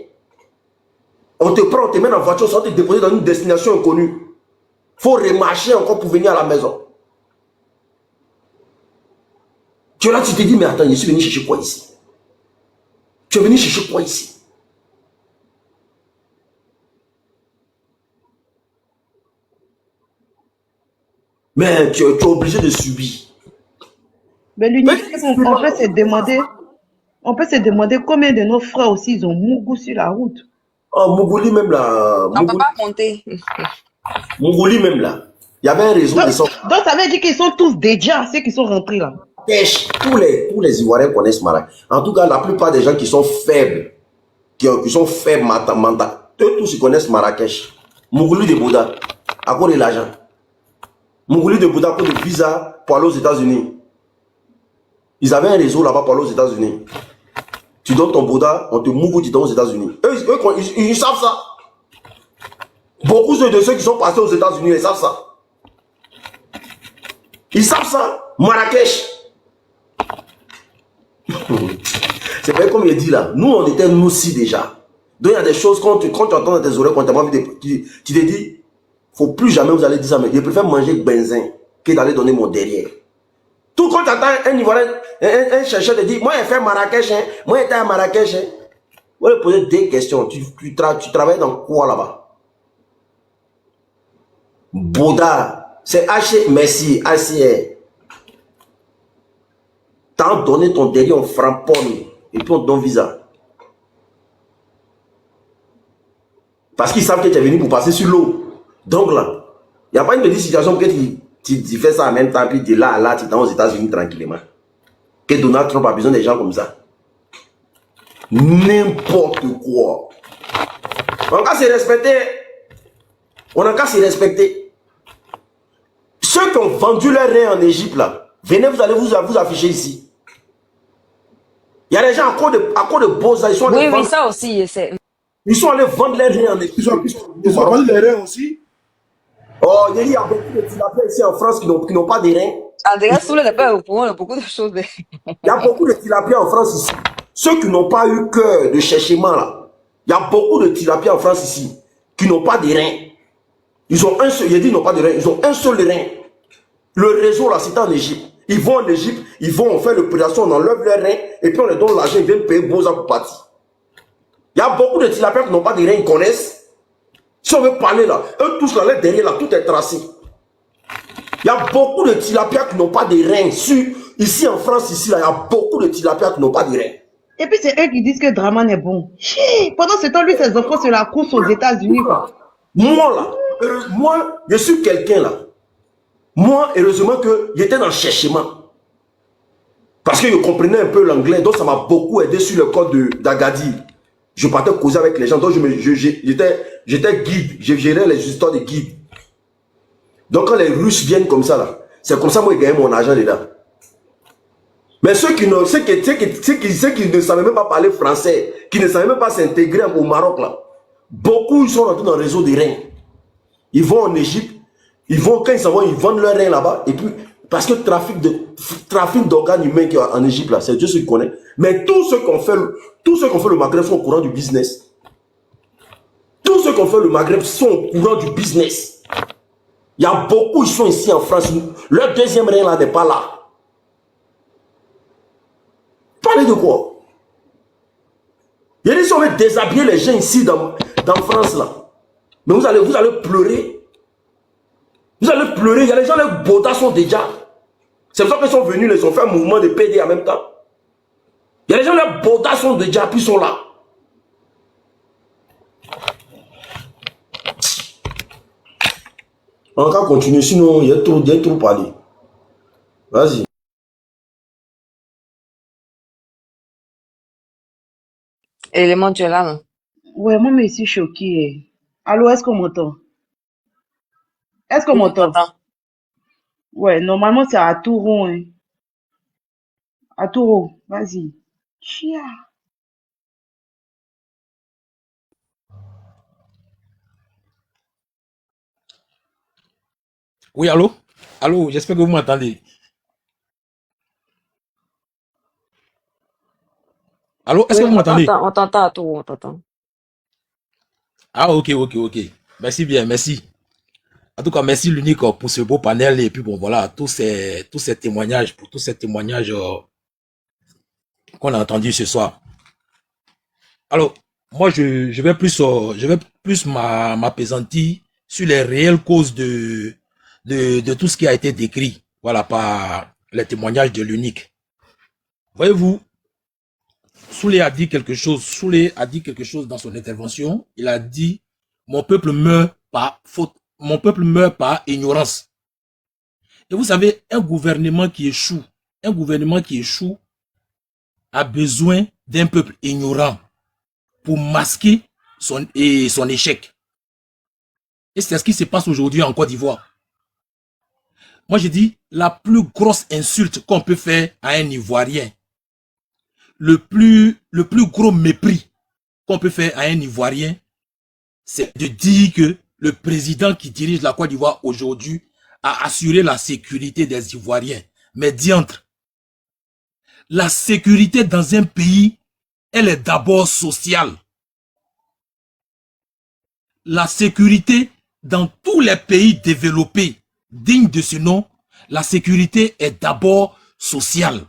On te prend, on te met dans la voiture, on te déposer dans une destination inconnue. Il faut remarcher encore pour venir à la maison. Tu es là, tu te dis, mais attends, je suis venu chercher quoi ici? Tu es venu chercher quoi ici? Mais tu es obligé de subir. Mais l'unité, on peut se demander combien de nos frères aussi, ils ont Mougou sur la route. Oh, Mougouli même là. On ne peut pas compter. Mougouli même là. Il y avait un réseau de ça. Donc ça veut dire qu'ils sont tous déjà, ceux qui sont rentrés là. Tous les Ivoiriens connaissent Mara. En tout cas, la plupart des gens qui sont faibles, qui sont faibles mentalement, eux tous ils connaissent Marrakech. Mougouli de Bouddha, à cause de l'argent. Mougouli de Bouddha, à cause de visa pour aller aux États-Unis. Ils avaient un réseau là-bas pour aller aux États-Unis. Tu donnes ton Bouddha, on te mougou, tu donnes aux États-Unis. Eux, ils savent ça. Beaucoup de ceux qui sont passés aux États-Unis, ils savent ça. Ils savent ça. Marrakech. C'est vrai comme il dit là. Nous, on était nous aussi déjà. Donc il y a des choses quand tu entends dans tes oreilles, quand tu as envie de. Tu te dis, faut plus jamais vous allez dire ça, mais je préfère manger benzin que d'aller donner mon derrière. Tout quand tu entends un Ivoirien, un chercheur te dit, moi j'ai fait Marrakech, hein, moi j'étais à Marrakech. Hein. On va lui poser des questions. Tu travailles dans quoi là-bas? Bouddha, c'est H, merci, HCR. T'as donné ton derrière, on framponne et puis on te donne visa. Parce qu'ils savent que tu es venu pour passer sur l'eau. Donc là, il n'y a pas une situation que tu fais ça en même temps, puis de là à là, tu es aux États-Unis tranquillement. Que Donald Trump a besoin des gens comme ça. N'importe quoi. On n'a qu'à se respecter. On n'a qu'à se respecter. Ceux qui ont vendu leur rein en Égypte, là, venez, vous allez vous afficher ici. Il y a des gens à cause de beaux, ils sont allés oui, ça aussi. Ils sont allés vendre leurs reins en Égypte. Ils ont vendu les reins aussi. Oh, il y a beaucoup de tilapiens ici en France qui n'ont pas de reins. André Soule n'est pas au courant de beaucoup de choses. Il y a beaucoup de tilapiens en France ici. Ceux qui n'ont pas eu cœur de cherchement là. Il y a beaucoup de tilapiens en France ici qui n'ont pas de reins. Ils ont un seul, ils n'ont pas de reins, ils ont un seul rein. Le réseau là, c'est en Égypte. Ils vont en Égypte, ils vont faire l'opération, on enlève leurs reins et puis on leur donne l'argent, ils viennent payer Boza pour partir. Il y a beaucoup de tilapiens qui n'ont pas de reins, ils connaissent. Si on veut parler là, eux tous là, derrière là, tout est tracé. Il y a beaucoup de tilapiens qui n'ont pas de reins. Ici en France, ici là, il y a beaucoup de tilapiens qui n'ont pas de reins. Et puis c'est eux qui disent que Draman est bon. Pendant ce temps, lui, ses enfants se la course aux États-Unis, quoi. Moi là, moi, je suis quelqu'un là. Moi, heureusement que j'étais dans le cherchement. Parce que je comprenais un peu l'anglais, donc ça m'a beaucoup aidé sur le code d'Agadir. Je partais causer avec les gens, donc j'étais guide, je gérais les histoires de guide. Donc quand les Russes viennent comme ça là, c'est comme ça que moi j'ai gagné mon argent dedans. Mais ceux qui ne savaient même pas parler français, qui ne savaient même pas s'intégrer au Maroc là, beaucoup ils sont rentrés dans le réseau des reins. Ils vont en Égypte, quand ils s'en vont, ils vendent leurs reins là-bas, et puis Parce que trafic d'organes humains qui est en Égypte, là, c'est Dieu qui connaît. Mais tous ceux qui ont fait le Maghreb sont au courant du business. Tous ceux qui ont fait le Maghreb sont au courant du business. Il y a beaucoup, ils sont ici en France. Leur deuxième rein là n'est pas là. Parlez de quoi? Il y a des gens qui veulent déshabiller les gens ici dans France là. Mais vous allez pleurer. Vous allez pleurer. Il y a les gens, les bodas sont déjà. C'est pour ça qu'ils sont venus, ils ont fait un mouvement de PD en même temps. Il y a les gens, les bodas sont déjà, puis ils sont là. On va continuer, sinon il y a trop parlé. Vas-y. Élément, tu es là, non? Ouais, moi, mais je suis choquée. Allô, est-ce qu'on m'entend? Est-ce qu'on Oui, m'entend? t'entends. Ouais, normalement, c'est à Touro. Hein. À Touro, vas-y. Chia. Oui, allô? Allô, j'espère que vous m'entendez. Allô, est-ce Oui, que vous m'entendez? on t'entend à tout, on t'entend. Ah, ok. Merci bien, merci. En tout cas, merci l'unique pour ce beau panel et puis bon, voilà, tous ces témoignages, pour tous ces témoignages qu'on a entendus ce soir. Alors, moi, je vais plus m'appesantir sur les réelles causes de tout ce qui a été décrit, voilà, par les témoignages de l'unique. Voyez-vous, Soulé a dit quelque chose dans son intervention. Il a dit, mon peuple meurt par faute, mon peuple meurt par ignorance. Et vous savez, un gouvernement qui échoue a besoin d'un peuple ignorant pour masquer son échec. Et c'est ce qui se passe aujourd'hui en Côte d'Ivoire. Moi, je dis, la plus grosse insulte qu'on peut faire à un Ivoirien, le plus gros mépris qu'on peut faire à un Ivoirien, c'est de dire que le président qui dirige la Côte d'Ivoire aujourd'hui a assuré la sécurité des Ivoiriens. Mais diantre, la sécurité dans un pays, elle est d'abord sociale. La sécurité dans tous les pays développés, dignes de ce nom, la sécurité est d'abord sociale.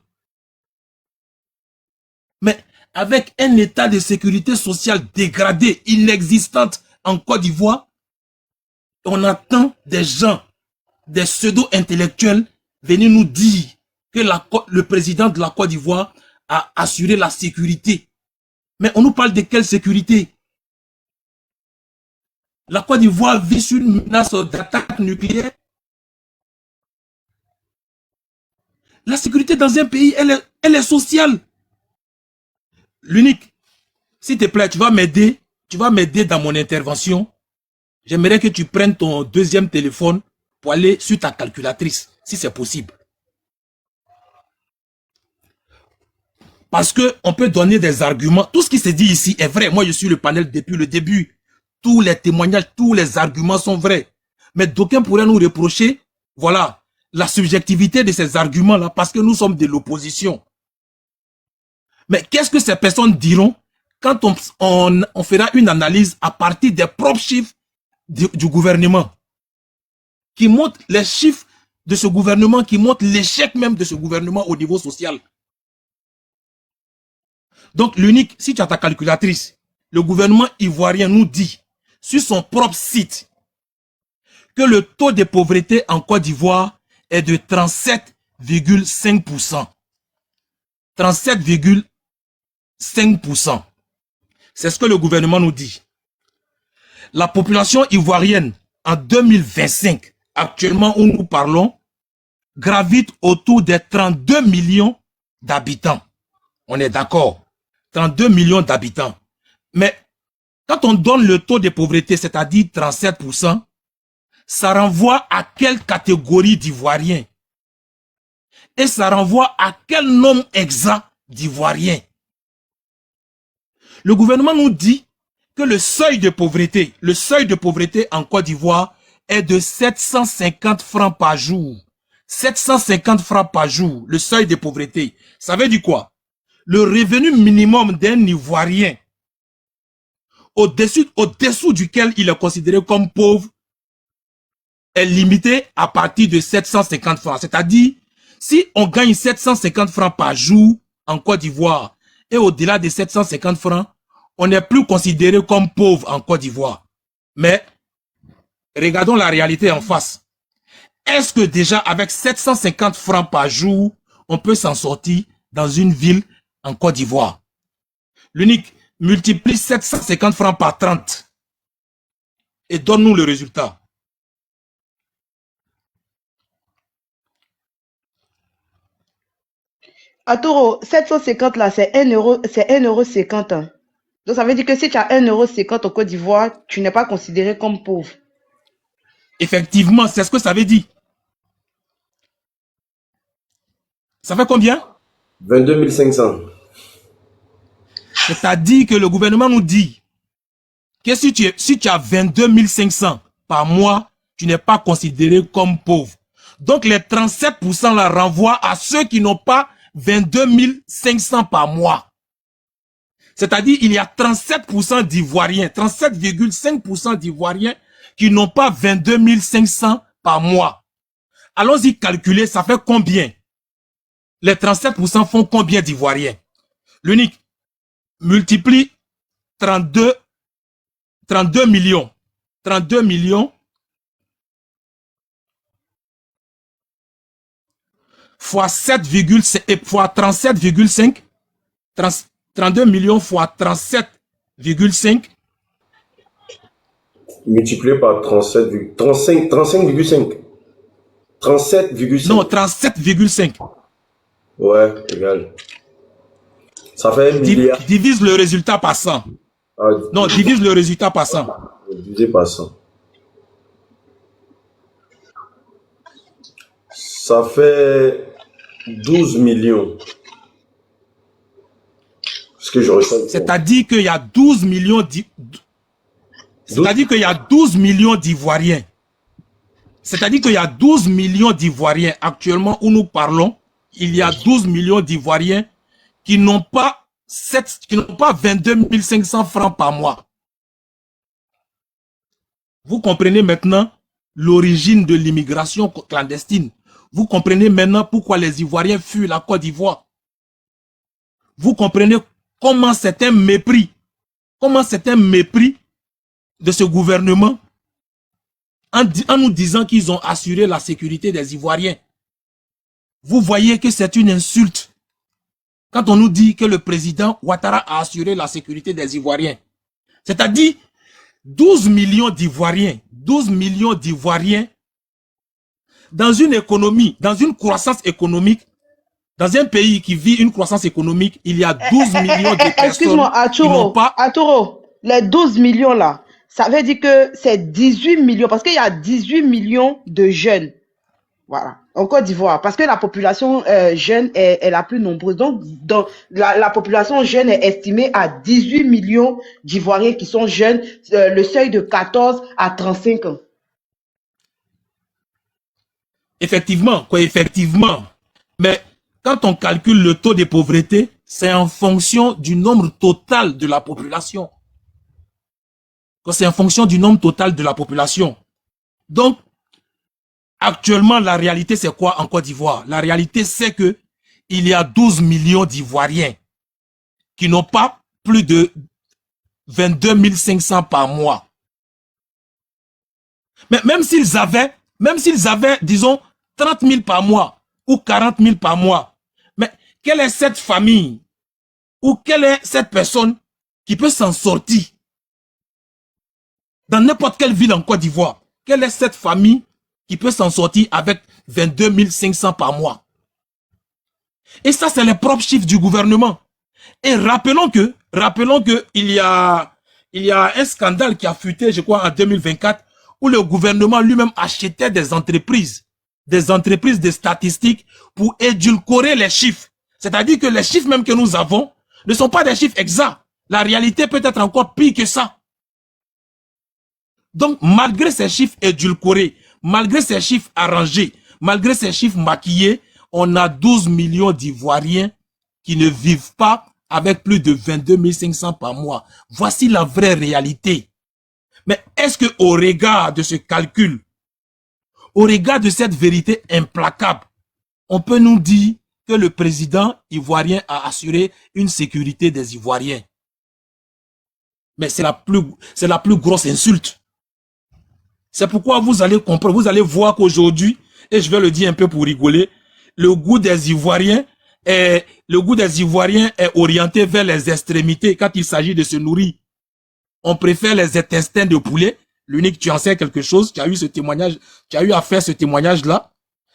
Mais avec un état de sécurité sociale dégradé, inexistante en Côte d'Ivoire, on attend des gens, des pseudo-intellectuels, venir nous dire que le président de la Côte d'Ivoire a assuré la sécurité. Mais on nous parle de quelle sécurité? La Côte d'Ivoire vit sur une menace d'attaque nucléaire. La sécurité dans un pays, elle est sociale. L'unique, s'il te plaît, tu vas m'aider dans mon intervention. J'aimerais que tu prennes ton deuxième téléphone pour aller sur ta calculatrice, si c'est possible. Parce que on peut donner des arguments. Tout ce qui se dit ici est vrai. Moi, je suis le panel depuis le début. Tous les témoignages, tous les arguments sont vrais. Mais d'aucuns pourraient nous reprocher, voilà, la subjectivité de ces arguments-là, parce que nous sommes de l'opposition. Mais qu'est-ce que ces personnes diront quand on fera une analyse à partir des propres chiffres du gouvernement, qui montrent les chiffres de ce gouvernement, qui montrent l'échec même de ce gouvernement au niveau social. Donc l'unique, si tu as ta calculatrice, le gouvernement ivoirien nous dit sur son propre site que le taux de pauvreté en Côte d'Ivoire est de 37,5%. 37,5%. C'est ce que le gouvernement nous dit. La population ivoirienne en 2025, actuellement où nous parlons, gravite autour des 32 millions d'habitants. On est d'accord. 32 millions d'habitants. Mais quand on donne le taux de pauvreté, c'est-à-dire 37%, ça renvoie à quelle catégorie d'Ivoiriens? Et ça renvoie à quel nombre exact d'Ivoiriens? Le gouvernement nous dit que le seuil de pauvreté en Côte d'Ivoire est de 750 francs par jour. 750 francs par jour, le seuil de pauvreté. Ça veut dire quoi? Le revenu minimum d'un Ivoirien au-dessous duquel il est considéré comme pauvre est limité à partir de 750 francs. C'est-à-dire, si on gagne 750 francs par jour en Côte d'Ivoire et au-delà de 750 francs, on n'est plus considéré comme pauvre en Côte d'Ivoire. Mais regardons la réalité en face. Est-ce que déjà avec 750 francs par jour, on peut s'en sortir dans une ville en Côte d'Ivoire? L'unique multiplie 750 francs par 30 et donne-nous le résultat. Arturo, 750 là, c'est 1 euro, c'est 1,50 €. Hein. Donc ça veut dire que si tu as 1,50 € au Côte d'Ivoire, tu n'es pas considéré comme pauvre. Effectivement, c'est ce que ça veut dire. Ça fait combien? 22 500. C'est-à-dire que le gouvernement nous dit que si tu as 22 500 par mois, tu n'es pas considéré comme pauvre. Donc les 37% là renvoient à ceux qui n'ont pas 22 500 par mois. C'est-à-dire il y a 37% d'Ivoiriens, 37,5% d'Ivoiriens qui n'ont pas 22 500 par mois. Allons-y calculer, ça fait combien? Les 37% font combien d'Ivoiriens? L'unique multiplie 32 millions. 32 millions fois 7,5 fois 37,5. 32 millions fois 37,5. Multiplié par 35,5. 37,5. Non, 37,5. Ouais, égal. Ça fait 1 milliard. Divise le résultat par 100. Non, divise le résultat par 100. Divisé par 100. Ça fait 12 millions. Ce que je ressens. C'est-à-dire qu'il y a 12 millions C'est-à-dire qu'il y a 12 millions d'Ivoiriens. C'est-à-dire qu'il y a 12 millions d'Ivoiriens actuellement où nous parlons. Il y a 12 millions d'Ivoiriens qui n'ont pas 22 500 francs par mois. Vous comprenez maintenant l'origine de l'immigration clandestine. Vous comprenez maintenant pourquoi les Ivoiriens fuient la Côte d'Ivoire. Vous comprenez comment c'est un mépris. Comment c'est un mépris de ce gouvernement en nous disant qu'ils ont assuré la sécurité des Ivoiriens. Vous voyez que c'est une insulte quand on nous dit que le président Ouattara a assuré la sécurité des Ivoiriens. C'est-à-dire 12 millions d'Ivoiriens, 12 millions d'Ivoiriens dans une économie, dans une croissance économique, dans un pays qui vit une croissance économique, il y a 12 millions de personnes. Excuse-moi, Arturo, les 12 millions là, ça veut dire que c'est 18 millions, parce qu'il y a 18 millions de jeunes. Voilà, en Côte d'Ivoire, parce que la population jeune est la plus nombreuse. Donc, la population jeune est estimée à 18 millions d'Ivoiriens qui sont jeunes, le seuil de 14 à 35 ans. Effectivement, effectivement. Mais quand on calcule le taux de pauvreté, c'est en fonction du nombre total de la population. C'est en fonction du nombre total de la population. Donc, actuellement, la réalité, c'est quoi en Côte d'Ivoire? La réalité, c'est que il y a 12 millions d'Ivoiriens qui n'ont pas plus de 22 500 par mois. Mais même s'ils avaient, disons, 30 000 par mois ou 40 000 par mois, mais quelle est cette famille ou quelle est cette personne qui peut s'en sortir dans n'importe quelle ville en Côte d'Ivoire? Quelle est cette famille qui peut s'en sortir avec 22 500 par mois? Et ça, c'est les propres chiffres du gouvernement. Et rappelons que il y a un scandale qui a fuité, je crois, en 2024, où le gouvernement lui-même achetait des entreprises de statistiques pour édulcorer les chiffres. C'est-à-dire que les chiffres même que nous avons ne sont pas des chiffres exacts. La réalité peut être encore pire que ça. Donc, malgré ces chiffres édulcorés, malgré ces chiffres arrangés, malgré ces chiffres maquillés, on a 12 millions d'Ivoiriens qui ne vivent pas avec plus de 22 500 par mois. Voici la vraie réalité. Mais est-ce que au regard de ce calcul, au regard de cette vérité implacable, on peut nous dire que le président ivoirien a assuré une sécurité des Ivoiriens? Mais c'est la plus grosse insulte. C'est pourquoi vous allez comprendre, vous allez voir qu'aujourd'hui, et je vais le dire un peu pour rigoler, le goût des Ivoiriens est orienté vers les extrémités quand il s'agit de se nourrir. On préfère les intestins de poulet. L'unique, tu en sais quelque chose, tu as eu ce témoignage, tu as eu à faire ce témoignage-là.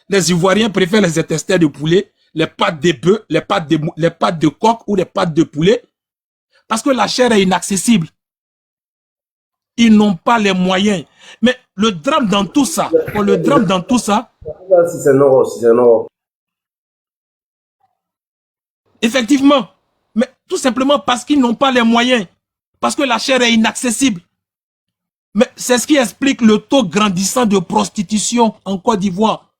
Les Ivoiriens préfèrent les intestins de poulet, les pattes de bœuf, les pattes de coq ou les pattes de poulet, parce que la chair est inaccessible. Ils n'ont pas les moyens. Mais le drame dans tout ça, Si c'est non. Effectivement, mais tout simplement parce qu'ils n'ont pas les moyens, parce que la chair est inaccessible. Mais c'est ce qui explique le taux grandissant de prostitution en Côte d'Ivoire.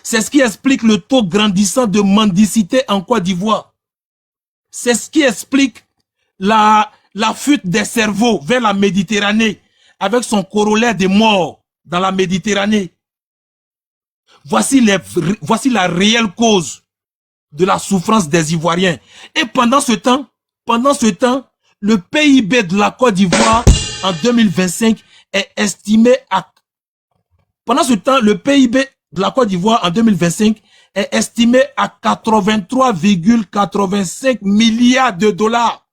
C'est ce qui explique le taux grandissant de mendicité en Côte d'Ivoire. C'est ce qui explique la fuite des cerveaux vers la Méditerranée avec son corollaire de mort dans la Méditerranée. Voici la réelle cause de la souffrance des Ivoiriens. Et pendant ce temps, le PIB de la Côte d'Ivoire en 2025 est estimé à... Pendant ce temps, le PIB de la Côte d'Ivoire en 2025 est estimé à 83,85 milliards de dollars.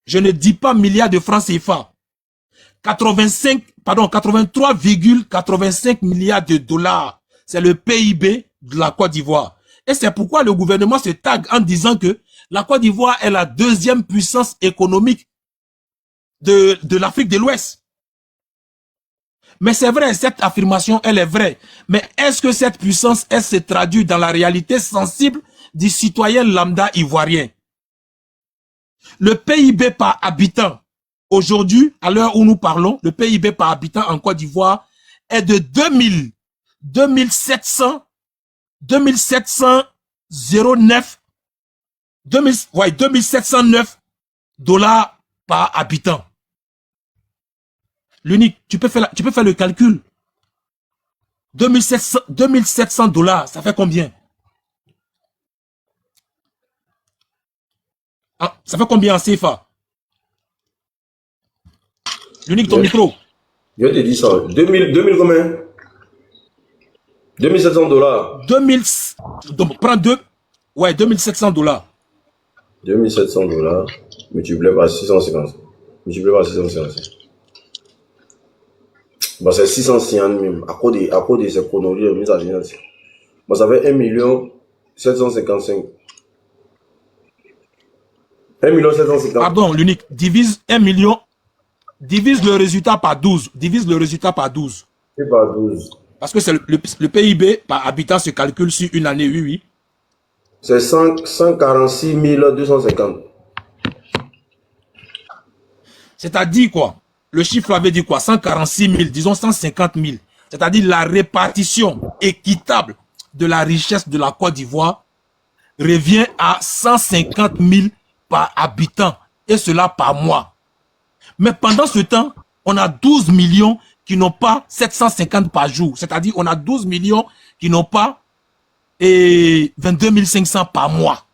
Je ne dis pas milliards de francs CFA. 83,85 milliards de dollars. C'est le PIB de la Côte d'Ivoire. Et c'est pourquoi le gouvernement se tague en disant que la Côte d'Ivoire est la deuxième puissance économique de l'Afrique de l'Ouest. Mais c'est vrai, cette affirmation, elle est vraie. Mais est-ce que cette puissance, elle se traduit dans la réalité sensible du citoyen lambda ivoirien? Le PIB par habitant, aujourd'hui, à l'heure où nous parlons, le PIB par habitant en Côte d'Ivoire est de 2709 dollars par habitant. L'unique, tu peux faire le calcul. 2700 dollars, ça fait combien? Ah, ça fait combien en CFA? L'unique, ton micro. Je te dis ça. 2000 combien? 2700 dollars. 2000, donc prends 2700 dollars. 2700 dollars, multiplié par 650. Multiplié par 650. Bah, c'est 650 même. À cause de ces conneries de mise à jour. Bah, ça fait 1 755. 1 750. Pardon, l'unique. Divise 1 million. Divise le résultat par 12. Divise le résultat par 12. C'est par 12. Parce que c'est le PIB par habitant se calcule sur une année, oui. C'est 146 250. C'est-à-dire quoi? Le chiffre avait dit quoi? 146 000, disons 150 000. C'est-à-dire la répartition équitable de la richesse de la Côte d'Ivoire revient à 150 000 par habitant. Et cela par mois. Mais pendant ce temps, on a 12 millions qui n'ont pas 750 par jour. C'est-à-dire on a 12 millions qui n'ont pas 22 500 par mois.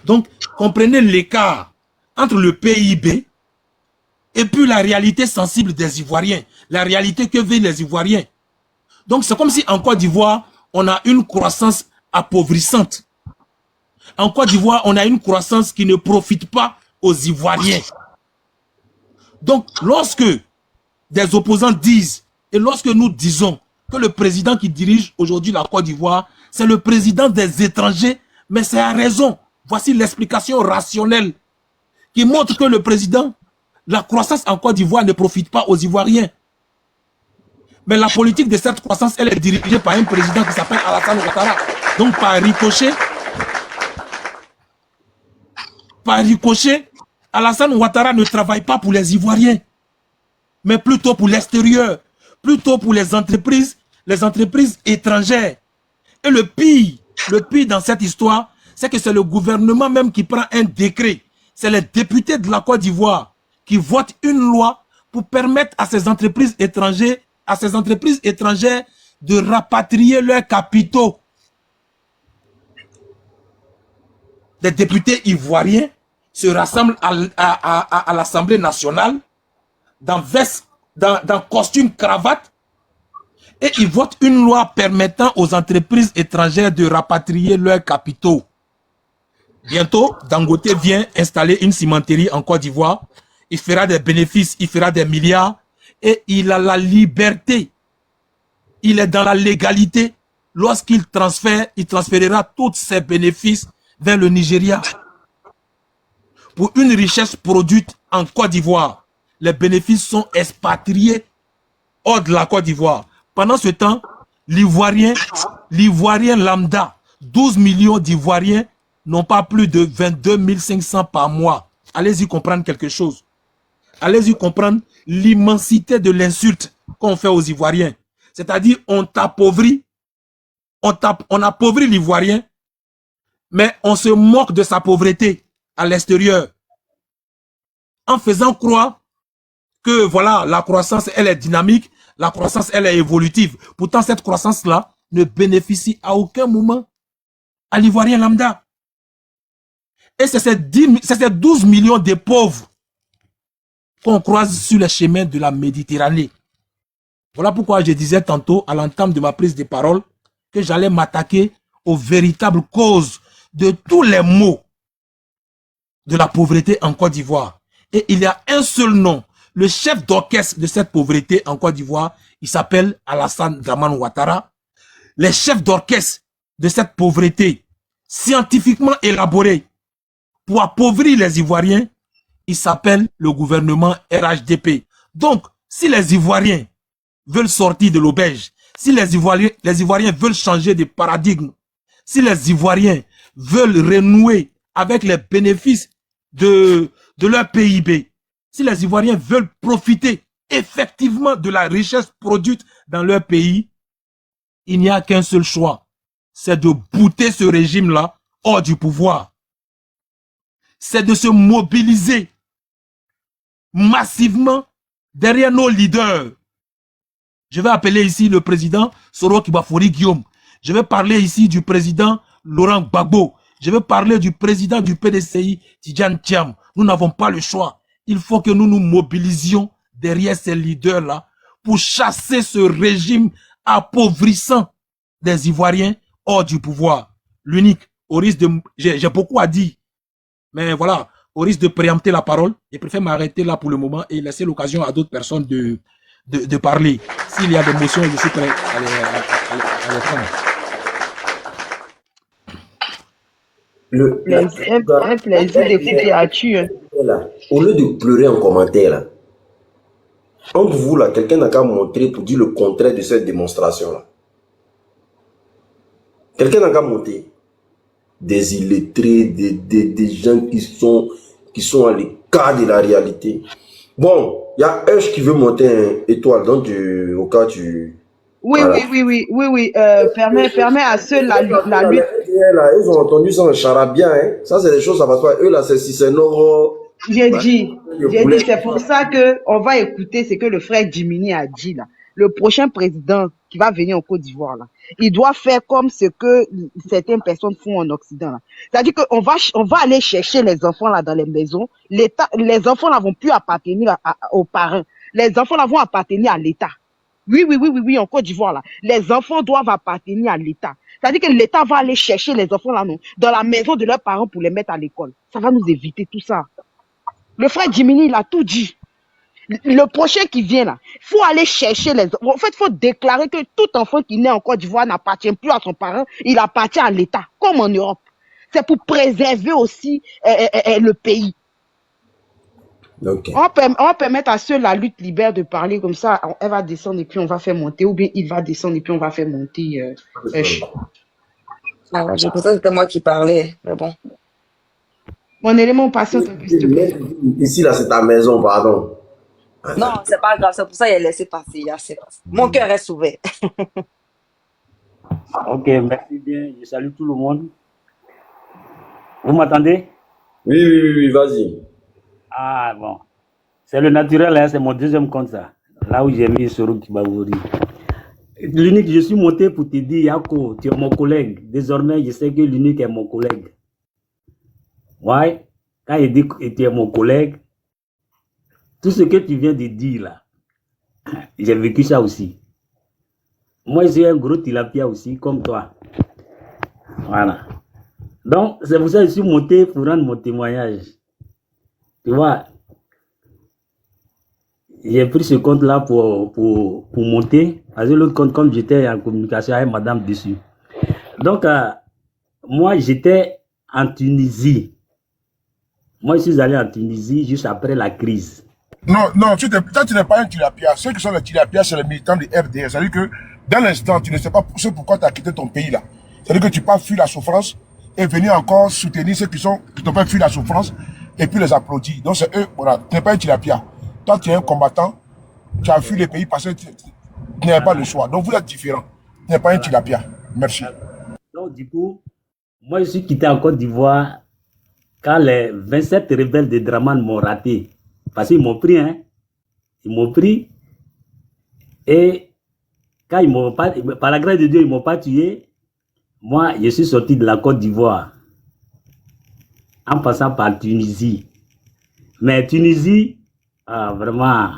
Donc, comprenez l'écart entre le PIB et puis la réalité sensible des Ivoiriens. La réalité que vivent les Ivoiriens. Donc, c'est comme si en Côte d'Ivoire, on a une croissance appauvrissante. En Côte d'Ivoire, on a une croissance qui ne profite pas aux Ivoiriens. Donc, lorsque des opposants disent, et lorsque nous disons que le président qui dirige aujourd'hui la Côte d'Ivoire, c'est le président des étrangers, mais c'est à raison. Voici l'explication rationnelle qui montre que le président, la croissance en Côte d'Ivoire ne profite pas aux Ivoiriens. Mais la politique de cette croissance, elle est dirigée par un président qui s'appelle Alassane Ouattara. Donc par ricochet, Alassane Ouattara ne travaille pas pour les Ivoiriens, mais plutôt pour l'extérieur, plutôt pour les entreprises les entreprises étrangères. Et le pire dans cette histoire, c'est que c'est le gouvernement même qui prend un décret. C'est les députés de la Côte d'Ivoire qui votent une loi pour permettre à ces entreprises étrangères, de rapatrier leurs capitaux. Des députés ivoiriens se rassemblent à l'Assemblée nationale dans veste, dans costume cravate, et ils votent une loi permettant aux entreprises étrangères de rapatrier leurs capitaux. Bientôt, Dangote vient installer une cimenterie en Côte d'Ivoire. Il fera des bénéfices, il fera des milliards, et il a la liberté. Il est dans la légalité. Lorsqu'il transfère, il transférera tous ses bénéfices vers le Nigeria. Pour une richesse produite en Côte d'Ivoire, les bénéfices sont expatriés hors de la Côte d'Ivoire. Pendant ce temps, l'Ivoirien lambda, 12 millions d'Ivoiriens n'ont pas plus de 22 500 par mois. Allez-y comprendre quelque chose. Allez-y comprendre l'immensité de l'insulte qu'on fait aux Ivoiriens. C'est-à-dire, on t'appauvrit, on appauvrit l'Ivoirien, mais on se moque de sa pauvreté à l'extérieur, en faisant croire que voilà, la croissance, elle est dynamique, la croissance, elle est évolutive. Pourtant, cette croissance-là ne bénéficie à aucun moment à l'Ivoirien lambda. Et c'est ces 12 millions de pauvres qu'on croise sur les chemins de la Méditerranée. Voilà pourquoi je disais tantôt, à l'entame de ma prise de parole, que j'allais m'attaquer aux véritables causes de tous les maux de la pauvreté en Côte d'Ivoire. Et il y a un seul nom, le chef d'orchestre de cette pauvreté en Côte d'Ivoire, il s'appelle Alassane Dramane Ouattara. Les chefs d'orchestre de cette pauvreté scientifiquement élaborée pour appauvrir les Ivoiriens, il s'appelle le gouvernement RHDP. Donc, si les Ivoiriens veulent sortir de l'auberge, si les Ivoiriens veulent changer de paradigme, si les Ivoiriens veulent renouer avec les bénéfices de leur PIB, si les Ivoiriens veulent profiter effectivement de la richesse produite dans leur pays, il n'y a qu'un seul choix, c'est de bouter ce régime-là hors du pouvoir. C'est de se mobiliser massivement derrière nos leaders. Je vais appeler ici le président Soro Kibafori Guillaume. Je vais parler ici du président Laurent Gbagbo. Je vais parler du président du PDCI, Tidjane Thiam. Nous n'avons pas le choix. Il faut que nous nous mobilisions derrière ces leaders-là pour chasser ce régime appauvrissant des Ivoiriens hors du pouvoir. L'unique, au risque de... J'ai beaucoup à dire, mais voilà, au risque de préempter la parole, je préfère m'arrêter là pour le moment et laisser l'occasion à d'autres personnes de parler. S'il y a des motions, je suis prêt à les prendre. Un plaisir d'écouter Atu. Au lieu de pleurer en commentaire, là, entre vous, là, quelqu'un n'a qu'à montrer pour dire le contraire de cette démonstration-là. Quelqu'un n'a qu'à monter. Des illettrés, des gens qui sont à l'écart de la réalité. Bon, il y a Hush qui veut monter un étoile, donc au cas tu... Oui, voilà. oui. Permet à ceux la lutte. Là, ils ont entendu ça en charabia, hein. Ça, c'est des choses, ça va pas. Eux, là, c'est Noro. J'ai dit, c'est pour ça que on va écouter ce que le frère Jiminy a dit, là. Le prochain président qui va venir en Côte d'Ivoire, là, il doit faire comme ce que certaines personnes font en Occident, là. C'est-à-dire qu'on va aller chercher les enfants, là, dans les maisons. Les enfants, là, vont plus appartenir aux parents. Les enfants, là, vont appartenir à l'État. Oui, en Côte d'Ivoire, là. Les enfants doivent appartenir à l'État. C'est-à-dire que l'État va aller chercher les enfants, là, non, dans la maison de leurs parents pour les mettre à l'école. Ça va nous éviter tout ça. Le frère Jiminy, il a tout dit. Le prochain qui vient, là, faut aller chercher les enfants. En fait, il faut déclarer que tout enfant qui naît en Côte d'Ivoire n'appartient plus à son parent, il appartient à l'État, comme en Europe. C'est pour préserver aussi le pays. Okay. On va permettre à ceux la lutte libère de parler comme ça. Elle va descendre et puis on va faire monter, ou bien il va descendre et puis on va faire monter. Je pensais que c'était moi qui parlais, mais bon. Mon élément patiente un peu, s'il te plaît. Ici, là, c'est ta maison, pardon. Non, c'est pas grave, c'est pour ça qu'il a laissé passer, il a laissé passer. Mon cœur reste ouvert. Ok, merci bien. Je salue tout le monde. Vous m'entendez? Oui, vas-y. Ah bon. C'est le naturel, hein, c'est mon deuxième compte ça. Là où j'ai mis Soro Kibaouri. L'unique, je suis monté pour te dire, Yako, tu es mon collègue. Désormais, je sais que l'unique est mon collègue. Ouais. Quand il dit que tu es mon collègue, tout ce que tu viens de dire là, j'ai vécu ça aussi. Moi, j'ai un gros tilapia aussi, comme toi. Voilà. Donc, c'est pour ça que je suis monté pour rendre mon témoignage. Tu vois, j'ai pris ce compte-là pour monter. Parce que l'autre compte, comme j'étais en communication avec madame dessus. Donc, moi, j'étais en Tunisie. Moi, je suis allé en Tunisie juste après la crise. Non, tu n'es pas un tilapia. Ceux qui sont les tilapias, c'est les militants du RDS. C'est-à-dire que dans l'instant, tu ne sais pas pourquoi tu as quitté ton pays là. C'est-à-dire que tu peux fuir la souffrance et venir encore soutenir ceux qui t'ont pas fui la souffrance et puis les applaudir. Donc c'est eux, voilà, tu n'es pas un tilapia. Toi, tu es un combattant, tu as fui les pays parce que tu n'avais pas le choix. Donc vous êtes différents. Tu n'es pas un tilapia. Merci. Donc du coup, moi je suis quitté en Côte d'Ivoire quand les 27 rebelles de Draman m'ont raté. Parce qu'ils m'ont pris, hein. Ils m'ont pris. Et quand ils m'ont pas, par la grâce de Dieu, ils m'ont pas tué. Moi, je suis sorti de la Côte d'Ivoire en passant par Tunisie. Mais Tunisie, vraiment,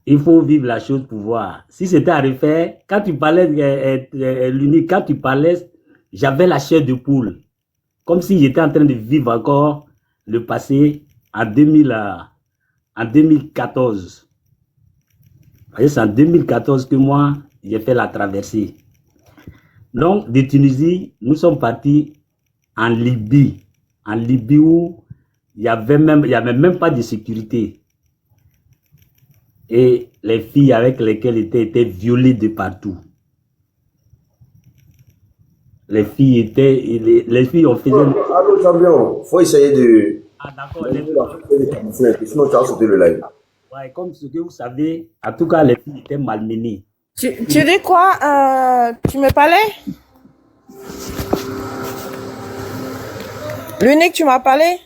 il faut vivre la chose pour voir. Si c'était à refaire, quand tu parlais l'unique, quand tu parlais, j'avais la chair de poule. Comme si j'étais en train de vivre encore le passé en 2014. C'est en 2014 que moi, j'ai fait la traversée. Donc, de Tunisie, nous sommes partis en Libye. En Libye où il n'y avait même pas de sécurité. Et les filles avec lesquelles étaient violées de partout. Les filles on faisait... Allô, champion, faut essayer de... Ah, d'accord. Sinon, tu as sauté le live. Ouais, comme ce que vous savez, en tout cas, les filles étaient malmenées. Tu dis quoi? Tu me parlais? L'unique, tu m'as parlé?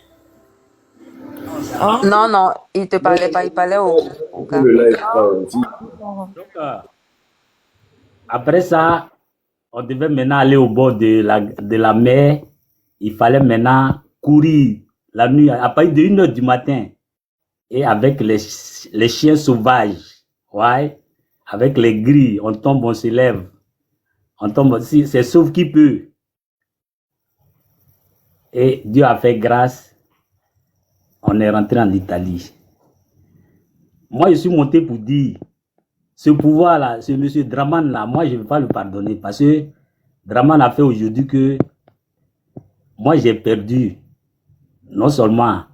Hein? Non, il te parlait pas, il parlait au gars. Donc, après ça, on devait maintenant aller au bord de la mer. Il fallait maintenant courir la nuit à partir de 1h du matin. Et avec les chiens sauvages, ouais, avec les grilles, on tombe, on se lève. On tombe aussi, c'est sauf qui peut. Et Dieu a fait grâce. On est rentré en Italie. Moi, je suis monté pour dire, ce pouvoir-là, ce monsieur Draman-là, moi, je ne vais pas le pardonner parce que Draman a fait aujourd'hui que moi, j'ai perdu non seulement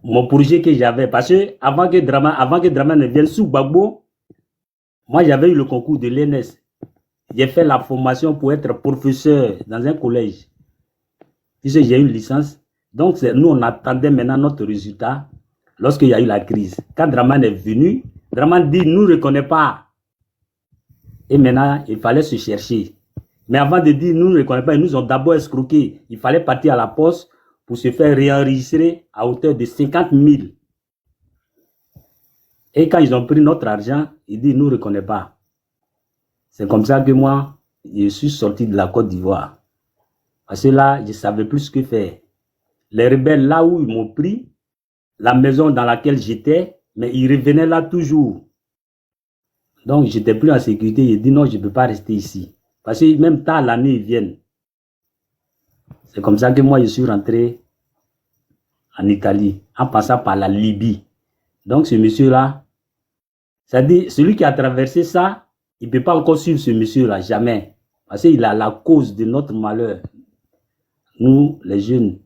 mon projet que j'avais, parce que avant que Draman ne vienne sous Gbagbo, moi, j'avais eu le concours de l'ENS. J'ai fait la formation pour être professeur dans un collège. Puisque j'ai eu une licence. Donc, nous, on attendait maintenant notre résultat lorsqu'il y a eu la crise. Quand Draman est venu, Draman dit, nous ne reconnaît pas. Et maintenant, il fallait se chercher. Mais avant de dire, nous ne reconnaît pas, ils nous ont d'abord escroqué. Il fallait partir à la poste pour se faire réenregistrer à hauteur de 50 000. Et quand ils ont pris notre argent, ils disent, nous ne reconnaît pas. C'est comme ça que moi, je suis sorti de la Côte d'Ivoire. Parce que là, je ne savais plus ce que faire. Les rebelles, là où ils m'ont pris, la maison dans laquelle j'étais, mais ils revenaient là toujours. Donc, je n'étais plus en sécurité. J'ai dit non, je ne peux pas rester ici. Parce que même tard l'année, ils viennent. C'est comme ça que moi, je suis rentré en Italie, en passant par la Libye. Donc, ce monsieur-là, c'est-à-dire, celui qui a traversé ça, il ne peut pas encore suivre ce monsieur-là, jamais. Parce qu'il a la cause de notre malheur. Nous, les jeunes,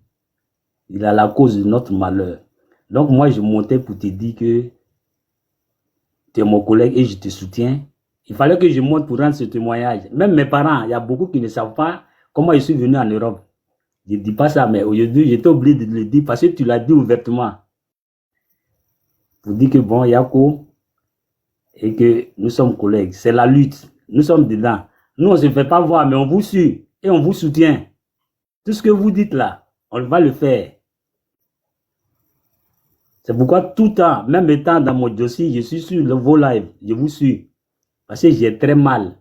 il a la cause de notre malheur. Donc, moi, je montais pour te dire que tu es mon collègue et je te soutiens. Il fallait que je monte pour rendre ce témoignage. Même mes parents, il y a beaucoup qui ne savent pas comment je suis venu en Europe. Je ne dis pas ça, mais aujourd'hui, j'étais obligé de le dire parce que tu l'as dit ouvertement. pour dire que bon, Yako, et que nous sommes collègues. C'est la lutte. Nous sommes dedans. Nous, on ne se fait pas voir, mais on vous suit et on vous soutient. Tout ce que vous dites là, on va le faire. C'est pourquoi tout le temps, même étant dans mon dossier, je suis sur vos lives. Je vous suis. Parce que j'ai très mal.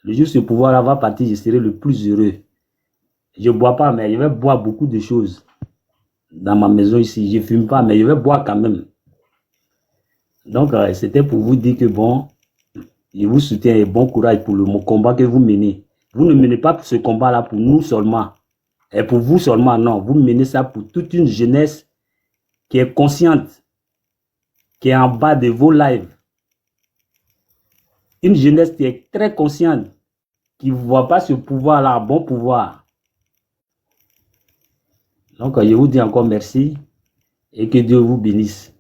Le jour où ce pouvoir va partir, je serai le plus heureux. Je ne bois pas, mais je vais boire beaucoup de choses. Dans ma maison ici, je ne fume pas, mais je vais boire quand même. Donc, c'était pour vous dire que bon, je vous soutiens et bon courage pour le combat que vous menez. Vous ne menez pas ce combat-là pour nous seulement. Et pour vous seulement, non. Vous menez ça pour toute une jeunesse qui est consciente, qui est en bas de vos lives. Une jeunesse qui est très consciente, qui ne voit pas ce pouvoir-là, bon pouvoir. Donc, je vous dis encore merci et que Dieu vous bénisse.